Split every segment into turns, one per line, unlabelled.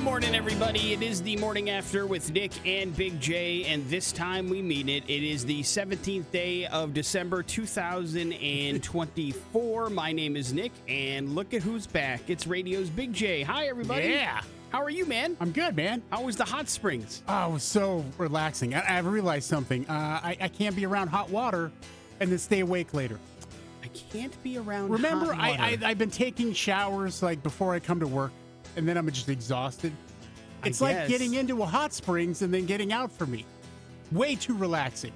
Good morning, everybody. It is the morning after with Nick and Big J, and this time we mean it. It is the 17th day of December 2024. My name is Nick, and look at who's back. It's radio's Big J. Hi, everybody.
Yeah.
How are you, man?
I'm good, man.
How was the hot springs?
Oh, it was so relaxing. I realized something. I can't be around hot water and then stay awake later.
I can't be around
Remember,
hot water.
I've been taking showers like before I come to work, and then I'm just exhausted. It's like getting into a hot springs and then getting out for me. Way too relaxing.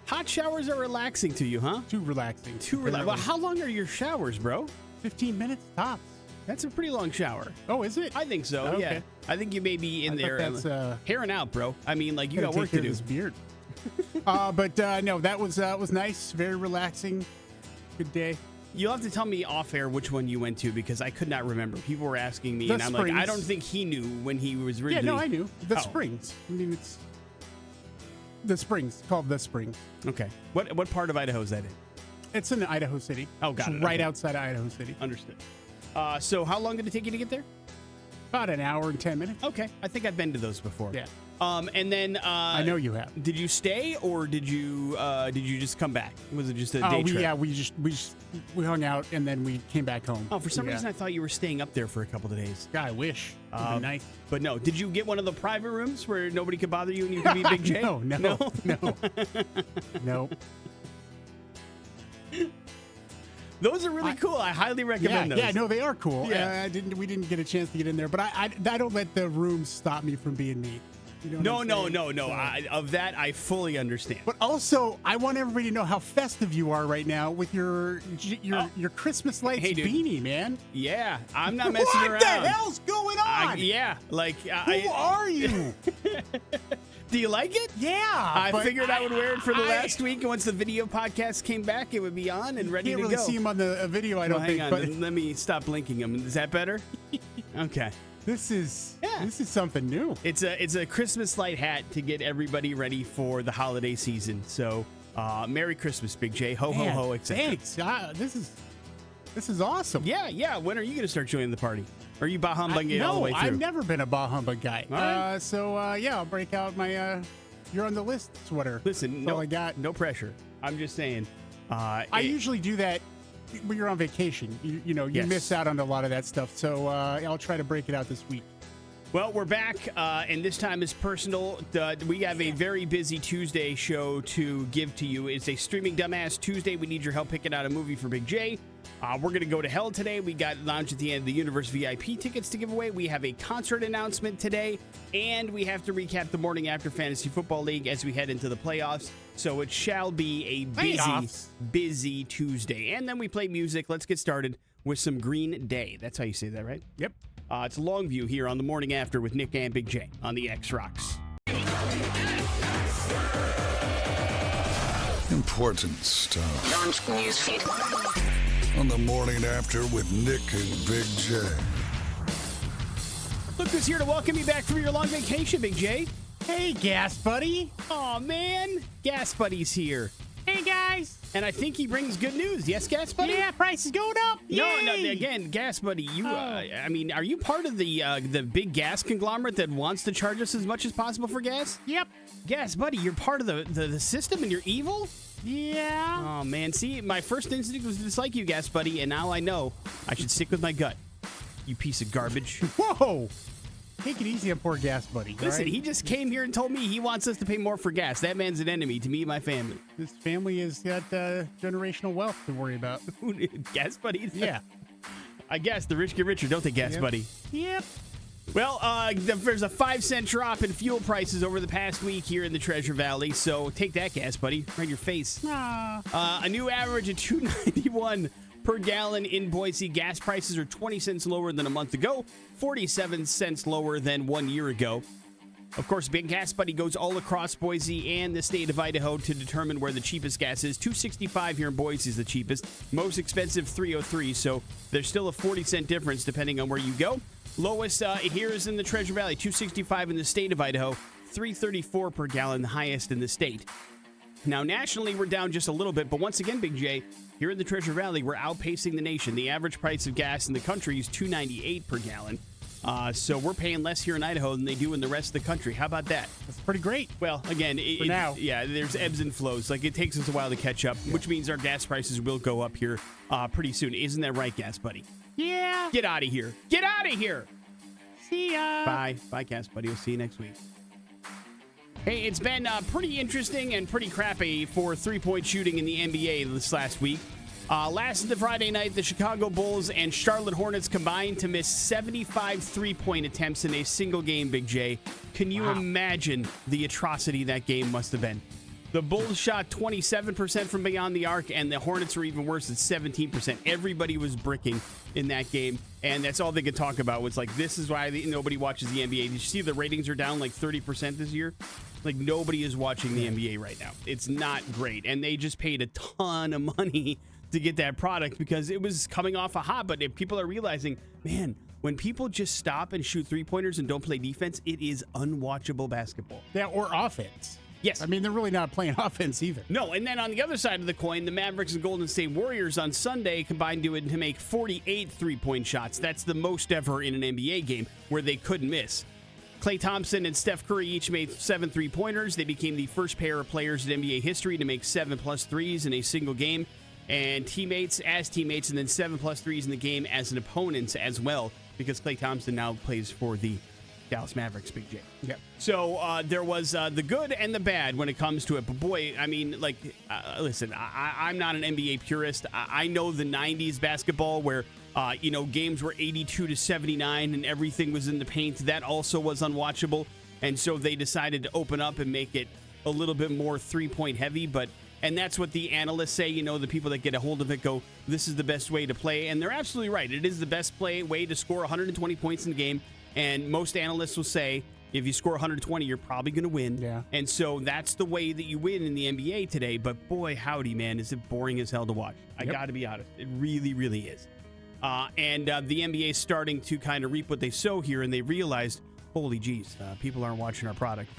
Hot showers are relaxing to you, huh?
Too relaxing.
Too relaxing. Well, how long are your showers, bro?
15 minutes tops.
That's a pretty long shower.
Oh, is it?
I think so,
Okay.
yeah. I think you may be in there hairing out, bro. I mean, like, you got work to do.
This beard. But no, that was nice. Very relaxing. Good day.
You'll have to tell me off air which one you went to because I could not remember. People were asking me, and I'm like, I don't think he knew when he was originally.
Yeah, no, I knew. The Springs. I mean, it's the Springs. Called the Springs.
Okay. What part of Idaho is that in?
It's in Idaho City.
Oh, got it.
Right outside of Idaho City.
Understood. So how long did it take you to get there?
About an hour and 10 minutes.
Okay. I think I've been to those before.
Yeah.
And then
I know you have.
Did you stay or did you just come back? Was it just a day trip?
Yeah, we hung out and then we came back home.
Oh, for some reason I thought you were staying up there for a couple of days.
God, I wish. It'd be nice.
But no, did you get one of the private rooms where nobody could bother you and you could be Big J?
No. No.
Those are really cool. I highly recommend those.
Yeah, no, they are cool.
Yeah.
We didn't get a chance to get in there, but I don't let the rooms stop me from being me. You know
No.
So,
Of that, I fully understand.
But also, I want everybody to know how festive you are right now with your Christmas lights beanie, man.
Yeah, I'm not messing around.
What the hell's going on?
Who
are you?
Do you like it?
Yeah.
I figured I would wear it for the last week, and once the video podcast came back, it would be on and ready to go.
Can't really see him on the video, I don't think.
Hang on,
but
let me stop blinking him. Is that better? Okay.
This is something new.
It's a Christmas light hat to get everybody ready for the holiday season. So, Merry Christmas, Big J. Ho, ho, ho, etc.
Thanks. This is awesome.
Yeah. When are you going to start joining the party? Or are you bah humbugging all the way through?
I've never been a bah humbug guy.
All right.
I'll break out my You're on the List sweater.
Listen,
That's all I got.
No pressure. I'm just saying.
I usually do that when you're on vacation. You miss out on a lot of that stuff. So I'll try to break it out this week.
Well, we're back, and this time is personal. We have a very busy Tuesday show to give to you. It's a Streaming Dumbass Tuesday. We need your help picking out a movie for Big J. We're going to go to hell today. We got Lounge at the End of the Universe VIP tickets to give away. We have a concert announcement today, and we have to recap the morning after Fantasy Football League as we head into the playoffs. So it shall be a busy Tuesday. And then we play music. Let's get started with some Green Day. That's how you say that, right?
Yep.
It's Longview here on the morning after with Nick and Big J on the X Rocks.
Important stuff. Launch newsfeed. On the morning after with Nick and Big J.
Look who's here to welcome you back from your long vacation, Big J.
Hey, Gas Buddy.
Aw, man. Gas Buddy's here.
Hey, guys.
And I think he brings good news. Yes, Gas Buddy?
Yeah, price is going up.
No,
Yay!
again, Gas Buddy, you, are you part of the big gas conglomerate that wants to charge us as much as possible for gas?
Yep.
Gas Buddy, you're part of the system and you're evil?
Yeah.
Oh, man. See, my first instinct was to dislike you, Gas Buddy, and now I know I should stick with my gut. You piece of garbage.
Whoa. Take it easy on poor Gas Buddy.
Listen,
right?
he just came here and told me he wants us to pay more for gas. That man's an enemy to me and my family.
This family has got generational wealth to worry about.
Gas Buddy?
Yeah.
I guess the rich get richer, don't they, Gas Buddy?
Yep.
Well, there's a 5-cent drop in fuel prices over the past week here in the Treasure Valley, so take that, Gas Buddy, right in your face. A new average of $2.91 per gallon in Boise. Gas prices are 20 cents lower than a month ago, 47 cents lower than 1 year ago. Of course, Big Gas Buddy goes all across Boise and the state of Idaho to determine where the cheapest gas is. $2.65 here in Boise is the cheapest. Most expensive, $3.03. So there's still a 40-cent difference depending on where you go. Lowest here is in the Treasure Valley, $2.65 in the state of Idaho, $3.34 per gallon, the highest in the state. Now, nationally, we're down just a little bit, but once again, Big J, here in the Treasure Valley, we're outpacing the nation. The average price of gas in the country is $2.98 per gallon. So we're paying less here in Idaho than they do in the rest of the country. How about that?
That's pretty great.
Well, again,
For now.
Yeah, there's ebbs and flows. Like, it takes us a while to catch up, which means our gas prices will go up here pretty soon. Isn't that right, Gas Buddy?
Yeah.
Get out of here. Get out of here.
See ya.
Bye. Bye, Gas Buddy. We'll see you next week. Hey, it's been pretty interesting and pretty crappy for three-point shooting in the NBA this last week. Last Friday night, the Chicago Bulls and Charlotte Hornets combined to miss 75 three-point attempts in a single game, Big J. Can you imagine the atrocity that game must have been? The Bulls shot 27% from beyond the arc, and the Hornets were even worse at 17%. Everybody was bricking in that game, and that's all they could talk about was like, this is why nobody watches the NBA. Did you see the ratings are down like 30% this year? Like, nobody is watching the NBA right now. It's not great, and they just paid a ton of money to get that product because it was coming off a hot. But if people are realizing, man, when people just stop and shoot three-pointers and don't play defense, it is unwatchable basketball.
Yeah, or offense.
Yes.
I mean, they're really not playing offense either.
No, and then on the other side of the coin, the Mavericks and Golden State Warriors on Sunday combined to make 48 three-point shots. That's the most ever in an NBA game where they couldn't miss. Klay Thompson and Steph Curry each made 7 three-pointers. They became the first pair of players in NBA history to make 7+ threes in a single game. And teammates, and then 7+ threes in the game as an opponent as well, because Klay Thompson now plays for the Dallas Mavericks, Big J.
Yep.
So there was the good and the bad when it comes to it. But boy, I mean, like, listen, I'm not an NBA purist. I know the 90s basketball where, games were 82-79 and everything was in the paint. That also was unwatchable. And so they decided to open up and make it a little bit more three-point heavy. And that's what the analysts say, the people that get a hold of it go, this is the best way to play. And they're absolutely right. It is the best way to score 120 points in the game. And most analysts will say, if you score 120, you're probably going to win.
Yeah.
And so that's the way that you win in the NBA today. But boy, howdy, man, is it boring as hell to watch. I got to be honest. It really, really is. And the NBA is starting to kind of reap what they sow here. And they realized, holy geez, people aren't watching our product.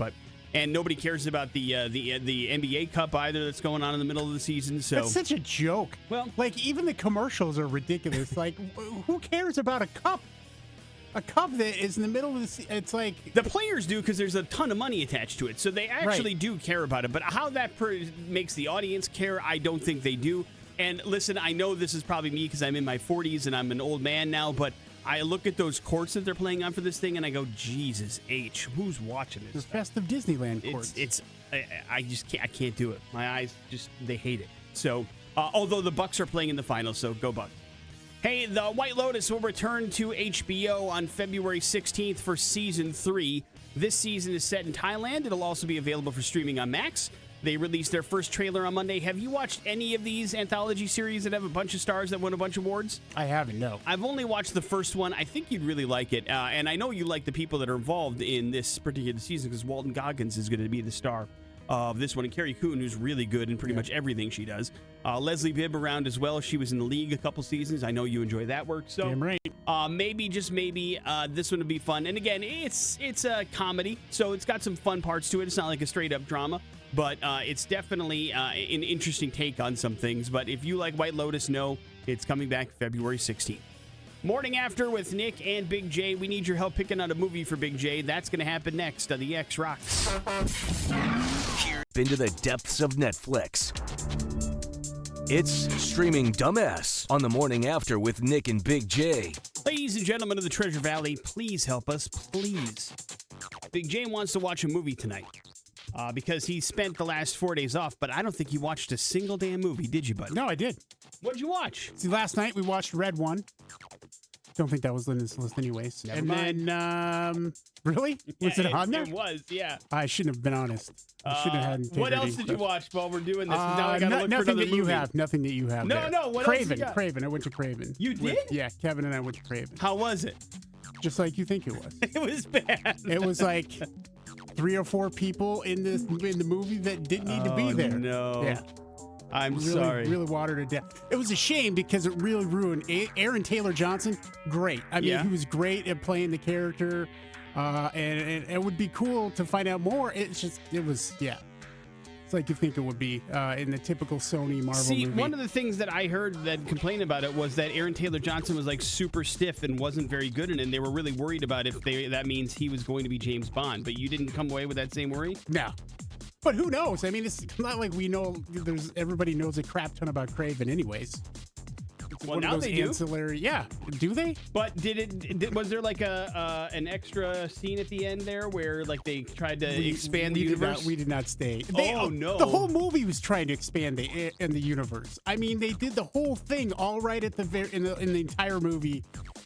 And nobody cares about the NBA Cup either that's going on in the middle of the season. So
that's such a joke.
Well,
like, even the commercials are ridiculous. Like, who cares about a cup? A cup that is in the middle of the season. It's like
the players do because there's a ton of money attached to it. So they actually do care about it. But how that makes the audience care, I don't think they do. And listen, I know this is probably me because I'm in my 40s and I'm an old man now, but I look at those courts that they're playing on for this thing, and I go, Jesus H, who's watching this?
The festive Disneyland courts.
I can't do it. My eyes they hate it. So, although the Bucks are playing in the finals, so go Bucks. Hey, The White Lotus will return to HBO on February 16th for season 3. This season is set in Thailand. It'll also be available for streaming on Max. They released their first trailer on Monday. Have you watched any of these anthology series that have a bunch of stars that won a bunch of awards?
I haven't, no.
I've only watched the first one. I think you'd really like it. And I know you like the people that are involved in this particular season because Walton Goggins is going to be the star of this one. And Carrie Coon, who's really good in pretty much everything she does. Leslie Bibb around as well. She was in the League a couple seasons. I know you enjoy that work. So
damn right.
Maybe, just maybe, this one would be fun. And again, it's a comedy, so it's got some fun parts to it. It's not like a straight-up drama. But it's definitely an interesting take on some things. But if you like White Lotus, know it's coming back February 16th. Morning After with Nick and Big J. We need your help picking out a movie for Big J. That's going to happen next on the X Rocks.
Into the depths of Netflix. It's Streaming Dumbass on the Morning After with Nick and Big J.
Ladies and gentlemen of the Treasure Valley, please help us, please. Big J wants to watch a movie tonight. Because he spent the last 4 days off, but I don't think you watched a single damn movie, did you, bud?
No, I did.
What'd you watch?
See, last night we watched Red One. Don't think that was in this list anyways.
Never mind.
Then, really? Was it on there?
It was, yeah.
I shouldn't have been honest. I should have had integrity.
What else did you watch while we're doing this? Now I got to look for
nothing
another
that you
movie.
have. Nothing that you have.
No,
there.
no. What
Craven.
else you got?
Craven. I went to Craven.
You did?
Yeah, Kevin and I went to Craven.
How was it?
Just like you think it was.
It was bad.
It was like 3 or 4 people in the movie that didn't need to be there.
No.
Yeah.
I'm
really,
sorry.
Really watered it down. It was a shame because it really ruined Aaron Taylor Johnson. Great. I mean, he was great at playing the character, and it would be cool to find out more. It was. It's like you think it would be in the typical Sony Marvel movie.
One of the things that I heard that complained about it was that Aaron Taylor Johnson was like super stiff and wasn't very good in it. And they were really worried about if that means he was going to be James Bond. But you didn't come away with that same worry?
No. But who knows? I mean, it's not like we know. Everybody knows a crap ton about Craven, anyways.
Well, now they do.
Ancillary, yeah. Do they?
But was there like an extra scene at the end there where like they tried to expand the universe?
We did not stay.
No!
The whole movie was trying to expand the universe. I mean, they did the whole thing all right at the in the entire movie.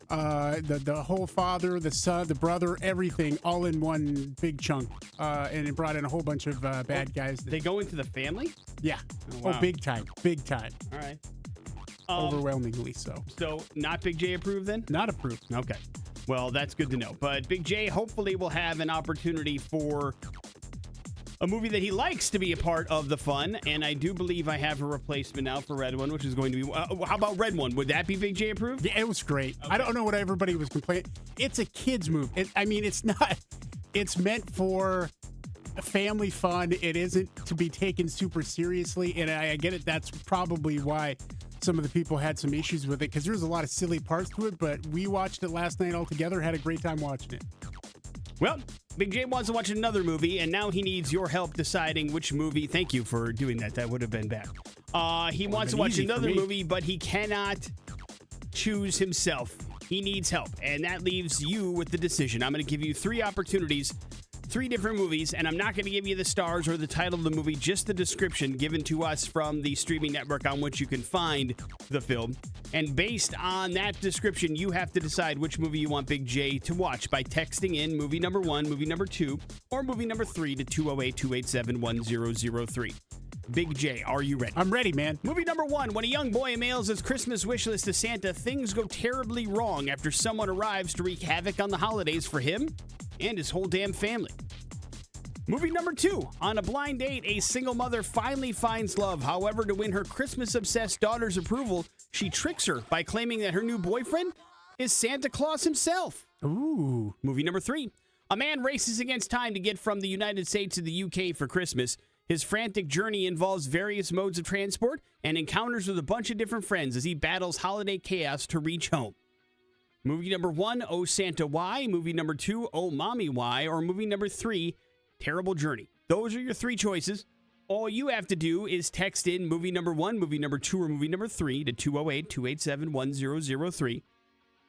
The whole father, the son, the brother, everything, all in one big chunk, and it brought in a whole bunch of bad guys.
They go into the family?
Yeah.
Oh, wow.
Big time.
All right.
Overwhelmingly so.
So not Big J approved then?
Not approved.
Okay. Well, that's good to know. But Big J hopefully will have an opportunity for a movie that he likes to be a part of the fun. And I do believe I have a replacement now for Red One, which is going to be... how about Red One? Would that be Big J approved?
Yeah, it was great.
Okay.
I don't know what everybody was complaining. It's a kid's movie. It's not... It's meant for family fun. It isn't to be taken super seriously. And I get it. That's probably why some of the people had some issues with it, because there's a lot of silly parts to it, but we watched it last night all together, had a great time watching it.
Well, Big J wants to watch another movie, and now he needs your help deciding which movie. Thank you for doing that. That would have been bad. He wants to watch another movie, but he cannot choose himself. He needs help, and that leaves you with the decision. I'm going to give you 3 opportunities, 3 different movies, and I'm not going to give you the stars or the title of the movie, just the description given to us from the streaming network on which you can find the film. And based on that description, you have to decide which movie you want Big J to watch by texting in movie number 1, movie number 2, or movie number 3 to 208-287-1003. Big J, are you ready?
I'm ready, man.
Movie number 1. When a young boy mails his Christmas wish list to Santa, things go terribly wrong after someone arrives to wreak havoc on the holidays for him and his whole damn family. Movie number 2. On a blind date, a single mother finally finds love. However, to win her Christmas-obsessed daughter's approval, she tricks her by claiming that her new boyfriend is Santa Claus himself.
Ooh.
Movie number 3. A man races against time to get from the United States to the UK for Christmas. His frantic journey involves various modes of transport and encounters with a bunch of different friends as he battles holiday chaos to reach home. Movie number 1, Oh Santa Why? Movie number 2, Oh Mommy Why? Or movie number 3, Terrible Journey. Those are your 3 choices. All you have to do is text in movie number 1, movie number 2, or movie number 3 to 208-287-1003.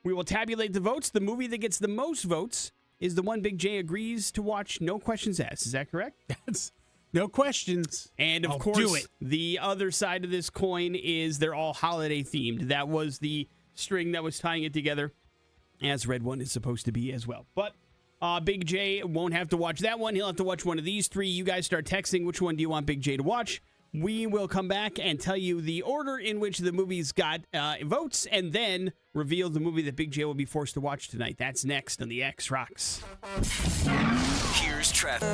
We will tabulate the votes. The movie that gets the most votes is the one Big J agrees to watch, no questions asked. Is that correct?
That's no questions.
And of course, the other side of this coin is they're all holiday themed. That was the string that was tying it together, as Red One is supposed to be as well. But Big J won't have to watch that one. He'll have to watch one of these 3. You guys start texting. Which one do you want Big J to watch? We will come back and tell you the order in which the movies got votes, and then reveal the movie that Big J will be forced to watch tonight. That's next on the X Rocks.
Here's traffic.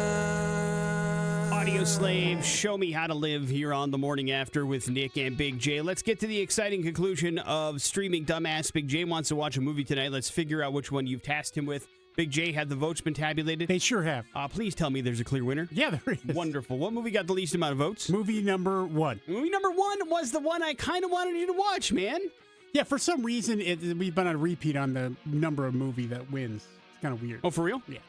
Audio Slave, Show Me How to Live here on The Morning After with Nick and Big J. Let's get to the exciting conclusion of Streaming Dumbass. Big J wants to watch a movie tonight. Let's figure out which one you've tasked him with. Big J, have the votes been tabulated?
They sure have.
Please tell me there's a clear winner.
Yeah, there is.
Wonderful. What movie got the least amount of votes?
Movie number 1.
Movie number 1 was the one I kind of wanted you to watch, man.
Yeah, for some reason, we've been on a repeat on the number of movie that wins. It's kind of weird.
Oh, for real?
Yeah.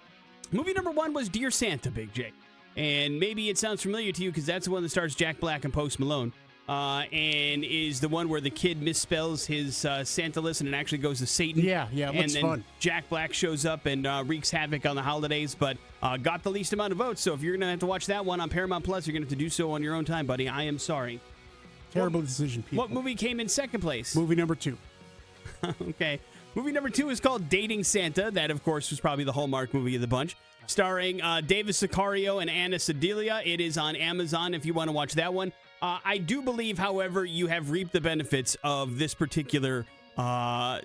Movie number 1 was Dear Santa, Big J. And maybe it sounds familiar to you because that's the one that stars Jack Black and Post Malone. And is the one where the kid misspells his Santa list and it actually goes to Satan.
Yeah, it looks
fun. And then Jack Black shows up and wreaks havoc on the holidays, but got the least amount of votes. So if you're going to have to watch that one on Paramount Plus, you're going to have to do so on your own time, buddy. I am sorry.
Terrible decision, people.
What movie came in second place?
Movie number 2.
Okay. Movie number 2 is called Dating Santa. That, of course, was probably the Hallmark movie of the bunch. Starring David Sicario and Anna Sedalia. It is on Amazon if you want to watch that one. I do believe, however, you have reaped the benefits of this particular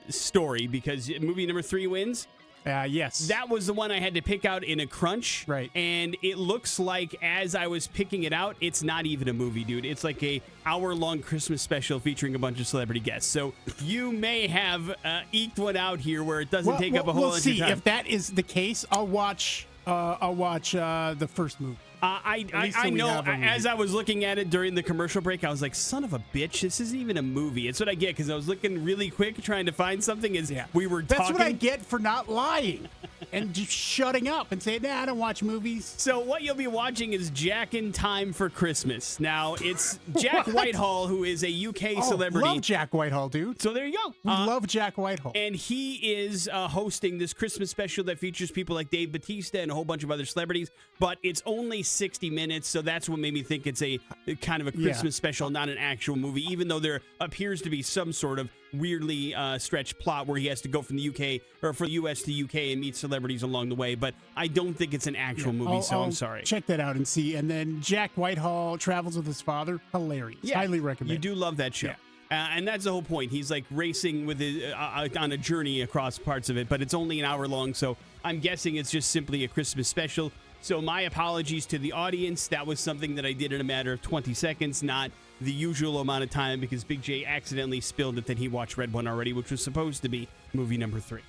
story because movie number 3 wins.
Yes.
That was the one I had to pick out in a crunch.
Right.
And it looks like as I was picking it out, it's not even a movie, dude. It's like a hour-long Christmas special featuring a bunch of celebrity guests. So you may have eked one out here where it doesn't take up a whole bunch of time.
If that is the case, I'll watch the first movie.
I know. As I was looking at it during the commercial break, I was like, son of a bitch, this isn't even a movie. It's what I get because I was looking really quick trying to find something as we were talking.
That's what I get for not lying and just shutting up and saying, I don't watch movies.
So what you'll be watching is Jack in Time for Christmas. Now, it's Jack Whitehall, who is a UK celebrity.
Love Jack Whitehall, dude.
So there you go.
We love Jack Whitehall.
And he is hosting this Christmas special that features people like Dave Bautista and a whole bunch of other celebrities, but it's only 60 minutes, so that's what made me think it's a kind of a Christmas special, not an actual movie, even though there appears to be some sort of weirdly stretched plot where he has to go from the UK or from the US to UK and meet celebrities along the way, but I don't think it's an actual movie, so I'm sorry.
Check that out and see. And then Jack Whitehall travels with his father. Hilarious.
Yeah,
highly recommend.
You do love that show.
Yeah.
And that's the whole point. He's like racing with his, on a journey across parts of it, but it's only an hour long, so I'm guessing it's just simply a Christmas special. So my apologies to the audience. That was something that I did in a matter of 20 seconds, not the usual amount of time, because Big J accidentally spilled it that he watched Red One already, which was supposed to be movie number 3.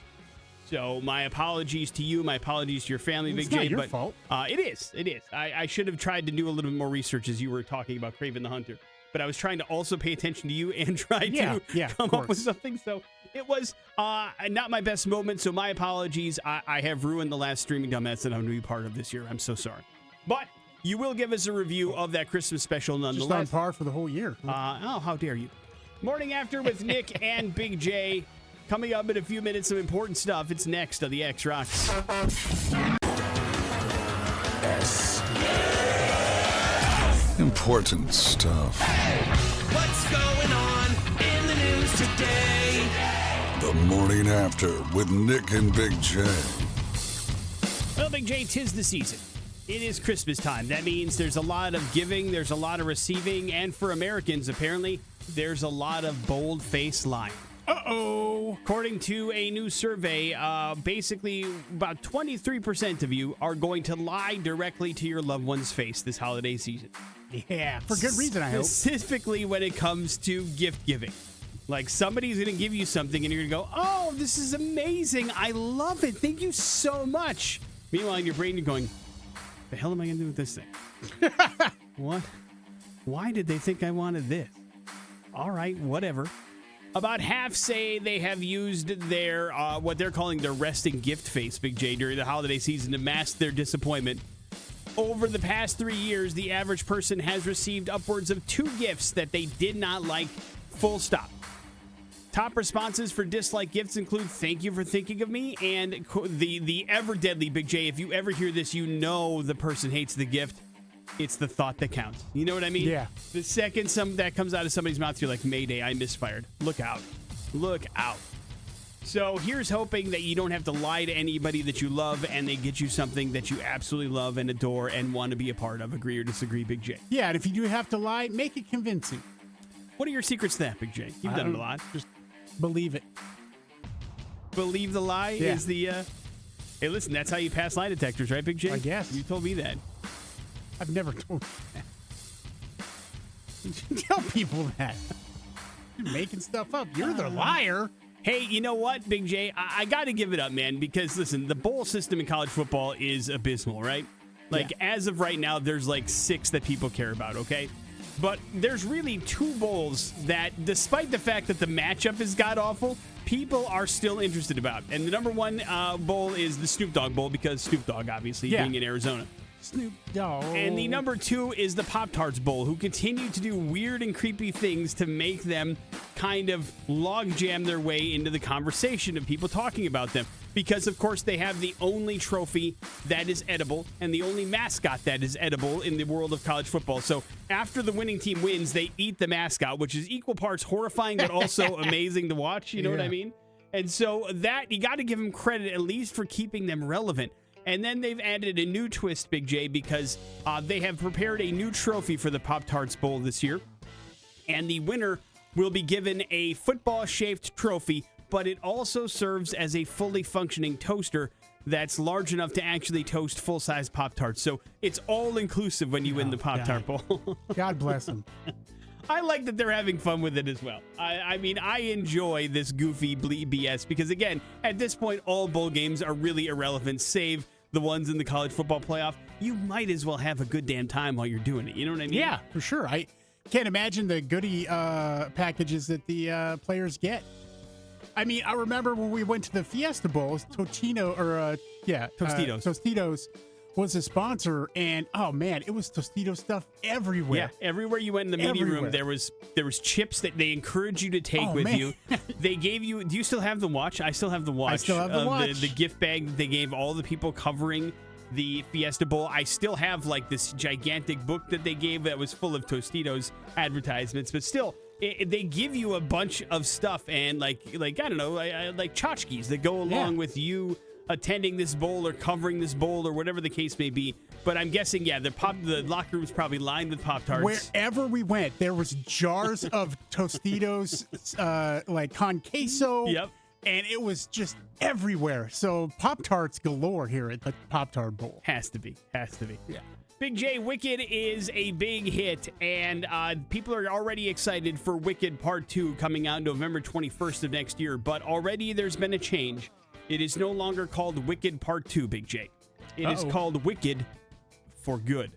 So my apologies to you. My apologies to your family, Big J.
It's not your fault.
It is. It is. I should have tried to do a little bit more research as you were talking about Kraven the Hunter. But I was trying to also pay attention to you and try to come up with something. So it was not my best moment. So my apologies. I have ruined the last streaming dumbass that I'm going to be part of this year. I'm so sorry. But you will give us a review of that Christmas special nonetheless.
Just on par for the whole year.
How dare you. Morning After with Nick and Big J. Coming up in a few minutes, some important stuff. It's next on the X Rocks.
Important stuff.
What's going on in the news today?
The Morning After with Nick and Big J.
Well, Big J, 'tis the season. It is Christmas time. That means there's a lot of giving, there's a lot of receiving, and for Americans, apparently, there's a lot of bold-faced lying. Uh-oh. According to a new survey, basically about 23% of you are going to lie directly to your loved one's face this holiday season.
Yeah, for good reason, I hope.
Specifically when it comes to gift giving. Like somebody's going to give you something and you're going to go, oh, this is amazing. I love it. Thank you so much. Meanwhile, in your brain, you're going, the hell am I going to do with this thing? What? Why did they think I wanted this? All right, whatever. About half say they have used their, what they're calling their resting gift face, Big J, during the holiday season to mask their disappointment. Over the past 3 years, the average person has received upwards of 2 gifts that they did not like, full stop. Top responses for dislike gifts include thank you for thinking of me, and the ever deadly, Big J, if you ever hear this, you know the person hates the gift. It's the thought that counts. You know what I mean?
Yeah.
The second that comes out of somebody's mouth, you're like, Mayday, I misfired. Look out. Look out. So here's hoping that you don't have to lie to anybody that you love and they get you something that you absolutely love and adore and want to be a part of. Agree or disagree, Big J?
Yeah, and if you do have to lie, make it convincing.
What are your secrets to that, Big J? You've done it a lot.
Just believe it.
Believe the lie is the... Hey, listen, that's how you pass lie detectors, right, Big J?
I guess.
You told me that.
I've never told you that. Tell people that. You're making stuff up. You're the liar.
Hey, you know what, Big J? I got to give it up, man, because, listen, the bowl system in college football is abysmal, right? Like, as of right now, there's like 6 that people care about, okay? But there's really 2 bowls that, despite the fact that the matchup is god-awful, people are still interested about. And the number 1 bowl is the Snoop Dogg Bowl, because Snoop Dogg, obviously, being in Arizona.
Snoop Dogg.
And the number 2 is the Pop-Tarts Bowl, who continue to do weird and creepy things to make them kind of logjam their way into the conversation of people talking about them. Because, of course, they have the only trophy that is edible and the only mascot that is edible in the world of college football. So after the winning team wins, they eat the mascot, which is equal parts horrifying but also amazing to watch. You know what I mean? And so that, you got to give them credit at least for keeping them relevant. And then they've added a new twist, Big J, because they have prepared a new trophy for the Pop-Tarts Bowl this year. And the winner will be given a football-shaped trophy, but it also serves as a fully functioning toaster that's large enough to actually toast full-size Pop-Tarts. So it's all-inclusive when you win the Pop-Tart Bowl.
God bless them.
I like that they're having fun with it as well. I mean, I enjoy this goofy BS because, again, at this point, all bowl games are really irrelevant, save the ones in the college football playoff, you might as well have a good damn time while you're doing it. You know what I mean?
Yeah, for sure. I can't imagine the goodie packages that the players get. I mean, I remember when we went to the Fiesta Bowls, Tostitos was a sponsor, and oh man, it was Tostito stuff everywhere.
Yeah, everywhere you went in the media room, there was chips that they encouraged you to take with you. They gave you. Do you still have the watch? I still have the watch.
I still have the watch.
The gift bag that they gave all the people covering the Fiesta Bowl. I still have like this gigantic book that they gave that was full of Tostitos advertisements, but still. They give you a bunch of stuff and like I don't know, like tchotchkes that go along with you attending this bowl or covering this bowl or whatever the case may be. But I'm guessing, the locker room's probably lined with Pop-Tarts.
Wherever we went, there was jars of Tostitos, like con queso.
Yep.
And it was just everywhere. So Pop-Tarts galore here at the Pop-Tart Bowl.
Has to be.
Yeah.
Big J, Wicked is a big hit, and people are already excited for Wicked Part 2 coming out November 21st of next year, but already there's been a change. It is no longer called Wicked Part 2, Big J. It is called Wicked for Good.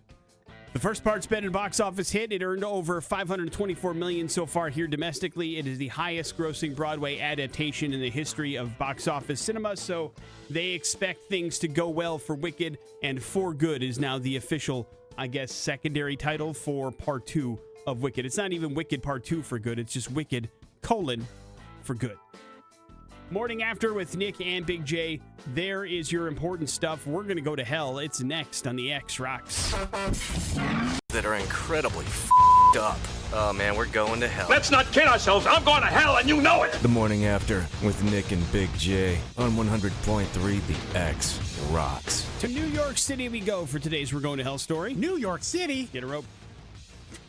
The first part's been a box office hit. It earned over $524 million so far here domestically. It is the highest grossing Broadway adaptation in the history of box office cinema, so they expect things to go well for Wicked, and For Good is now the official, I guess, secondary title for Part 2 of Wicked. It's not even Wicked Part 2 for Good. It's just Wicked, for Good. Morning After with Nick and Big J. There is your important stuff. We're going to go to hell. It's next on the X Rocks.
That are incredibly up. Oh man, we're going to hell.
Let's not kid ourselves. I'm going to hell and you know it.
The Morning After with Nick and Big J on 100.3 The X Rocks.
To New York City we go for today's We're Going to Hell story.
New York City.
Get a rope.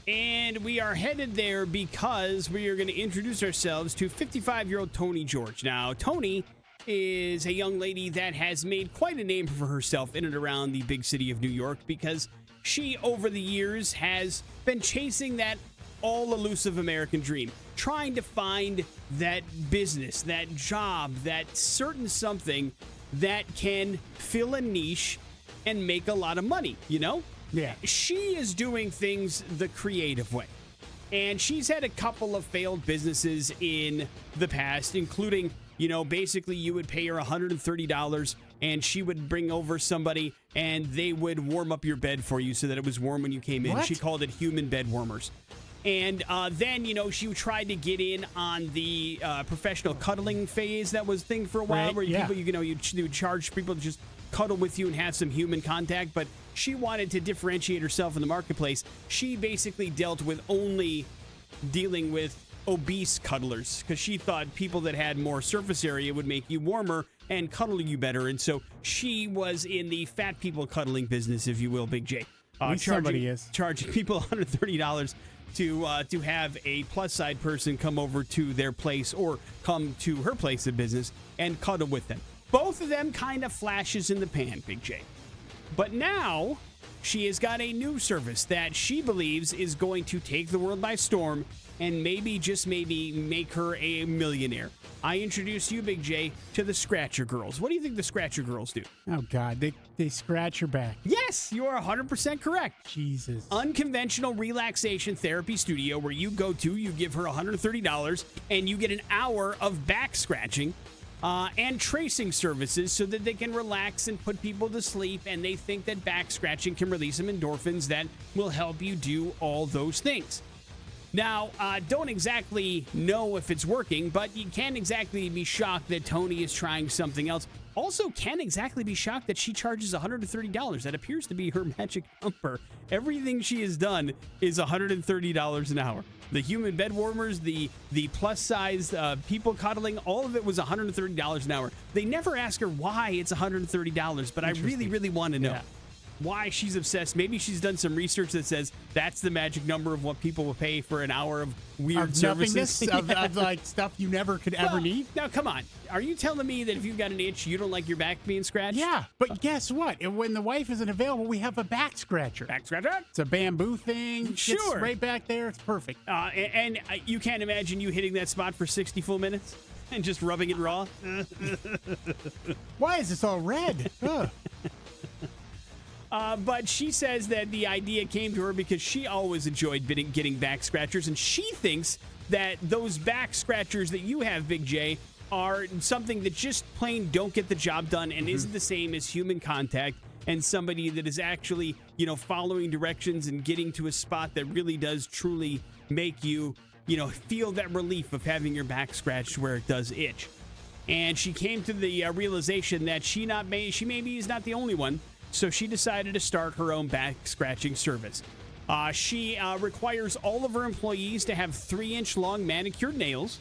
And we are headed there because we are going to introduce ourselves to 55-year-old Tony George. Now, Tony is a young lady that has made quite a name for herself in and around the big city of New York because she, over the years, has been chasing that all-elusive American dream, trying to find that business, that job, that certain something that can fill a niche and make a lot of money, you know?
Yeah.
She is doing things the creative way. And she's had a couple of failed businesses in the past, including, basically you would pay her $130 and she would bring over somebody and they would warm up your bed for you so that it was warm when you came in.
What?
She called it human bed warmers. And then, she tried to get in on the professional cuddling phase that was thing for a while,
Right,
where
yeah.
people, you would charge people to just cuddle with you and have some human contact. But she wanted to differentiate herself in the marketplace. She basically dealt with only dealing with obese cuddlers because she thought people that had more surface area would make you warmer and cuddle you better. And so she was in the fat people cuddling business, if you will, Big J.
Somebody is.
Charging people $130 to have a plus side person come over to their place or come to her place of business and cuddle with them. Both of them kind of flashes in the pan, Big J. But now she has got a new service that she believes is going to take the world by storm and maybe, just maybe, make her a millionaire. I introduce you, Big J, to the Scratcher Girls. What do you think the Scratcher Girls do?
Oh, God. They scratch your back.
Yes, you are 100% correct.
Jesus.
Unconventional relaxation therapy studio where you go to, you give her $130, and you get an hour of back scratching and tracing services so that they can relax and put people to sleep, and they think that back scratching can release some endorphins that will help you do all those things. Now, don't exactly know if it's working, but you can't exactly be shocked that Tony is trying something else. Also, can't exactly be shocked that she charges $130. That appears to be her magic number. Everything she has done is $130 an hour. The human bed warmers, the plus size people cuddling, all of it was $130 an hour. They never ask her why it's $130, but I really, really want to know.
Yeah.
Why she's obsessed. Maybe she's done some research that says that's the magic number of what people will pay for an hour of weird services.
Nothingness of like stuff you never could ever need.
Now, come on. Are you telling me that if you've got an itch, you don't like your back being scratched?
Yeah, but guess what? When the wife isn't available, we have a back scratcher.
Back scratcher?
It's a bamboo thing.
Sure.
It's right back there. It's perfect.
And you can't imagine you hitting that spot for 60 full minutes and just rubbing it raw?
Why is this all red? Ugh.
But she says that the idea came to her because she always enjoyed getting back scratchers, and she thinks that those back scratchers that you have, Big J, are something that just plain don't get the job done and isn't the same as human contact and somebody that is actually, following directions and getting to a spot that really does truly make you, feel that relief of having your back scratched where it does itch. And she came to the realization that she maybe is not the only one, so she decided to start her own back scratching service. She requires all of her employees to have 3-inch long manicured nails,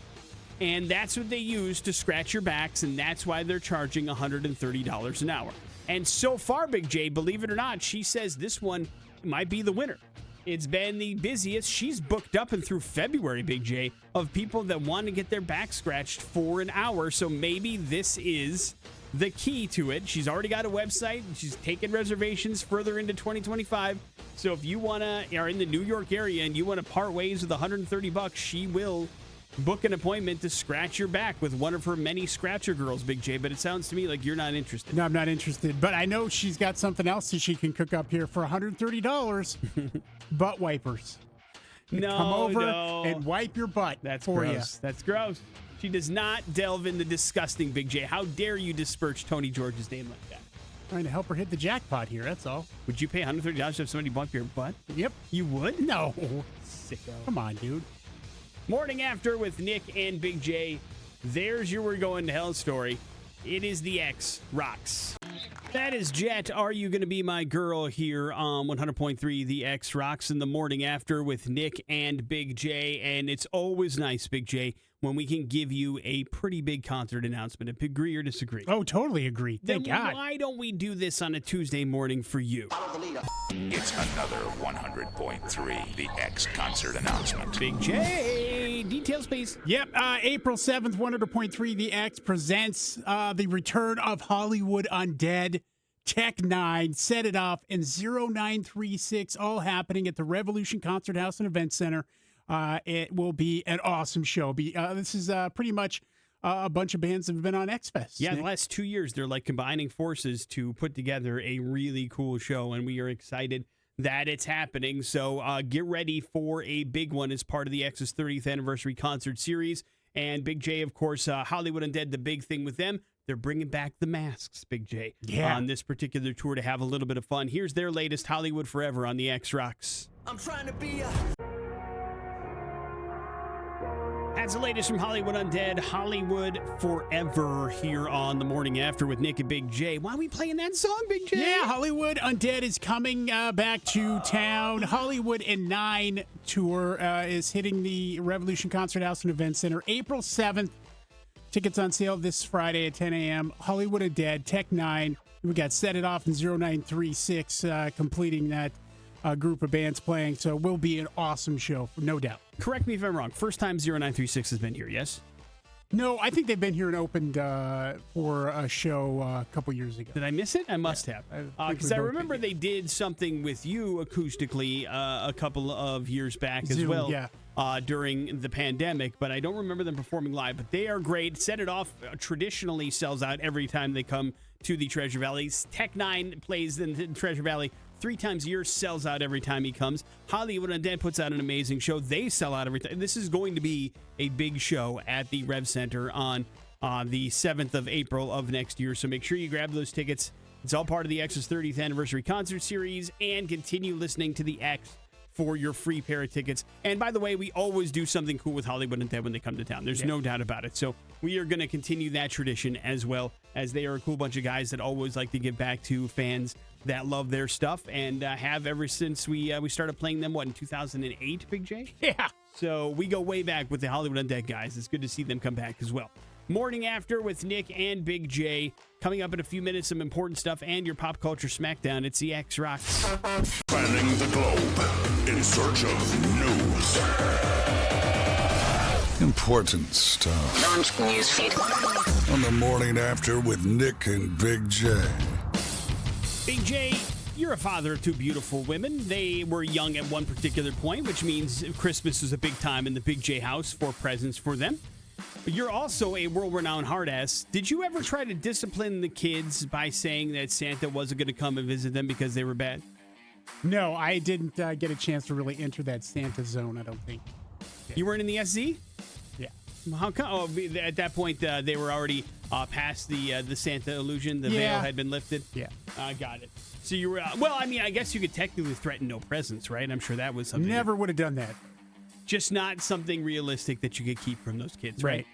and that's what they use to scratch your backs, and that's why they're charging $130 an hour. And so far, Big J, believe it or not, she says this one might be the winner. It's been the busiest. She's booked up and through February, Big J, of people that want to get their back scratched for an hour. So maybe this is the key to it. She's already got a website. She's taking reservations further into 2025. So if you are in the New York area and you want to part ways with $130, she will book an appointment to scratch your back with one of her many scratcher girls, Big J. But it sounds to me like you're not interested.
No, I'm not interested. But I know she's got something else that she can cook up here for $130. Butt wipers.
No,
come over
no.
and wipe your butt.
That's
for
gross.
you.
That's gross. She does not delve into disgusting, Big J. How dare you disperse Tony George's name like that?
Trying to help her hit the jackpot here, that's all.
Would you pay $130 to have somebody bump your butt?
Yep.
You would?
No.
Sicko.
Come on, dude.
Morning After with Nick and Big J. There's your We're Going to Hell story. It is the X Rocks. That is Jet. Are You Gonna Be My Girl here on 100.3 The X Rocks in the Morning After with Nick and Big J. And it's always nice, Big J, when we can give you a pretty big concert announcement. Agree or disagree?
Oh, totally agree. Thank
then
God.
Why don't we do this on a Tuesday morning for you?
It's another 100.3 The X concert announcement.
Big J, details, please.
Yep, April 7th, 100.3 The X presents the return of Hollywood Undead, Tech 9, Set It Off, and 0936, all happening at the Revolution Concert House and Event Center. It will be an awesome show. This is pretty much a bunch of bands that have been on X-Fest.
Yeah, the last 2 years, they're like combining forces to put together a really cool show, and we are excited that it's happening. So get ready for a big one as part of the X's 30th anniversary concert series. And Big J, of course, Hollywood Undead, the big thing with them, they're bringing back the masks, Big J, on this particular tour to have a little bit of fun. Here's their latest, Hollywood Forever, on the X Rocks.
I'm trying to be a...
That's the latest from Hollywood Undead, Hollywood Forever, here on the Morning After with Nick and Big J. Why are we playing that song, Big J?
Yeah, Hollywood Undead is coming back to town. Hollywood in 9 tour is hitting the Revolution Concert House and Event Center April 7th. Tickets on sale this Friday at 10 a.m. Hollywood Undead, Tech 9. We got Set It Off and 0936 completing that group of bands playing. So it will be an awesome show, no doubt.
Correct me if I'm wrong. First time 0936 has been here, yes?
No, I think they've been here and opened for a show a couple years ago.
Did I miss it? I must have. Because I remember
been,
they did something with you acoustically a couple of years back as
Zoom,
well.
yeah.
During the pandemic, but I don't remember them performing live. But they are great. Set It Off traditionally sells out every time they come to the Treasure Valley. Tech 9 plays in the Treasure Valley 3 times a year, sells out every time he comes. Hollywood Undead puts out an amazing show. They sell out every time. This is going to be a big show at the Rev Center on the 7th of April of next year. So make sure you grab those tickets. It's all part of the X's 30th anniversary concert series, and continue listening to the X for your free pair of tickets. And by the way, we always do something cool with Hollywood Undead when they come to town. There's no doubt about it. So we are going to continue that tradition, as well as they are a cool bunch of guys that always like to give back to fans that love their stuff, and have ever since we started playing them, in 2008, Big J?
Yeah.
So we go way back with the Hollywood Undead guys. It's good to see them come back as well. Morning After with Nick and Big J. Coming up in a few minutes, some important stuff and your pop culture smackdown. It's the X Rocks.
Spanning the globe in search of news. Important stuff.
Launch newsfeed.
On the Morning After with Nick and Big J.
Big J, you're a father of 2 beautiful women. They were young at one particular point, which means Christmas is a big time in the Big J house for presents for them. You're also a world-renowned hard ass. Did you ever try to discipline the kids by saying that Santa wasn't going to come and visit them because they were bad?
No, I didn't get a chance to really enter that Santa zone, I don't think.
Yeah. You weren't in the SZ?
Yeah.
How come? Oh, at that point, they were already past the Santa illusion. The veil had been lifted?
Yeah.
I got it. So you were, well, I mean, I guess you could technically threaten no presents, right? I'm sure that was something.
Never would have done that.
Just not something realistic that you could keep from those kids, right?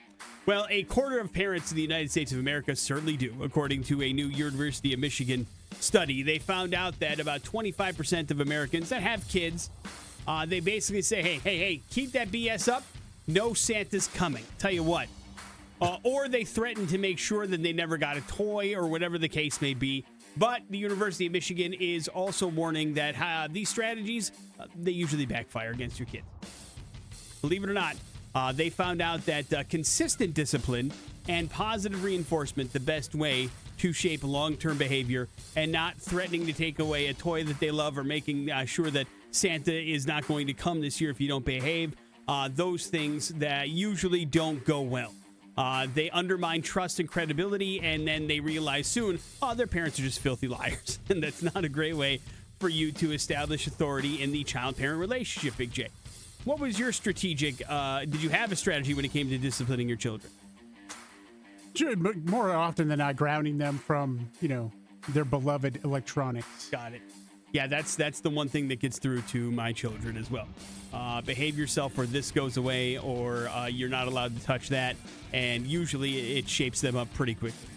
Well, a quarter of parents in the United States of America certainly do, according to a new University of Michigan study. They found out that about 25% of Americans that have kids, they basically say, hey, keep that BS up. No Santa's coming. Tell you what. Or they threaten to make sure that they never got a toy or whatever the case may be. But the University of Michigan is also warning that these strategies, they usually backfire against your kids. Believe it or not, they found out that consistent discipline and positive reinforcement, the best way to shape long-term behavior, and not threatening to take away a toy that they love or making sure that Santa is not going to come this year if you don't behave, those things that usually don't go well. They undermine trust and credibility, and then they realize soon, their parents are just filthy liars. And that's not a great way for you to establish authority in the child-parent relationship, Big J. What was your strategic, did you have a strategy when it came to disciplining your children?
More often than not, grounding them from, their beloved electronics.
Got it. Yeah, that's the one thing that gets through to my children as well. Behave yourself or this goes away, or you're not allowed to touch that. And usually it shapes them up pretty quickly.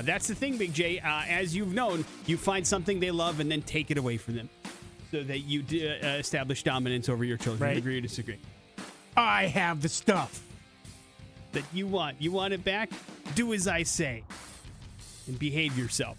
That's the thing, Big J. As you've known, you find something they love and then take it away from them so that you establish dominance over your children.
Right.
Agree or disagree?
I have the stuff
that you want. You want it back? Do as I say and behave yourself.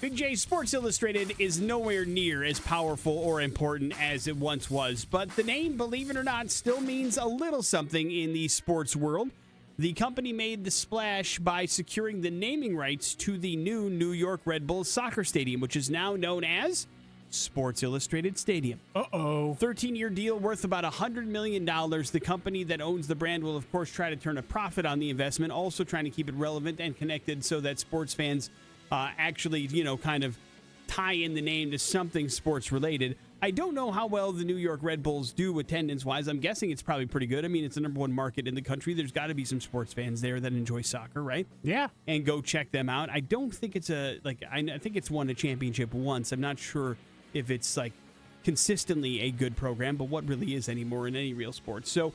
Big J, Sports Illustrated is nowhere near as powerful or important as it once was, but the name, believe it or not, still means a little something in the sports world. The company made the splash by securing the naming rights to the new New York Red Bulls soccer stadium, which is now known as Sports Illustrated Stadium. 13-year deal worth about $100 million. The company that owns the brand will, of course, try to turn a profit on the investment, also trying to keep it relevant and connected so that sports fans actually, kind of tie in the name to something sports related. I don't know how well the New York Red Bulls do attendance-wise. I'm guessing it's probably pretty good. I mean, it's the number one market in the country. There's got to be some sports fans there that enjoy soccer, right?
Yeah.
And go check them out. I don't think it's I think it's won a championship once. I'm not sure if it's consistently a good program, but what really is anymore in any real sport. So,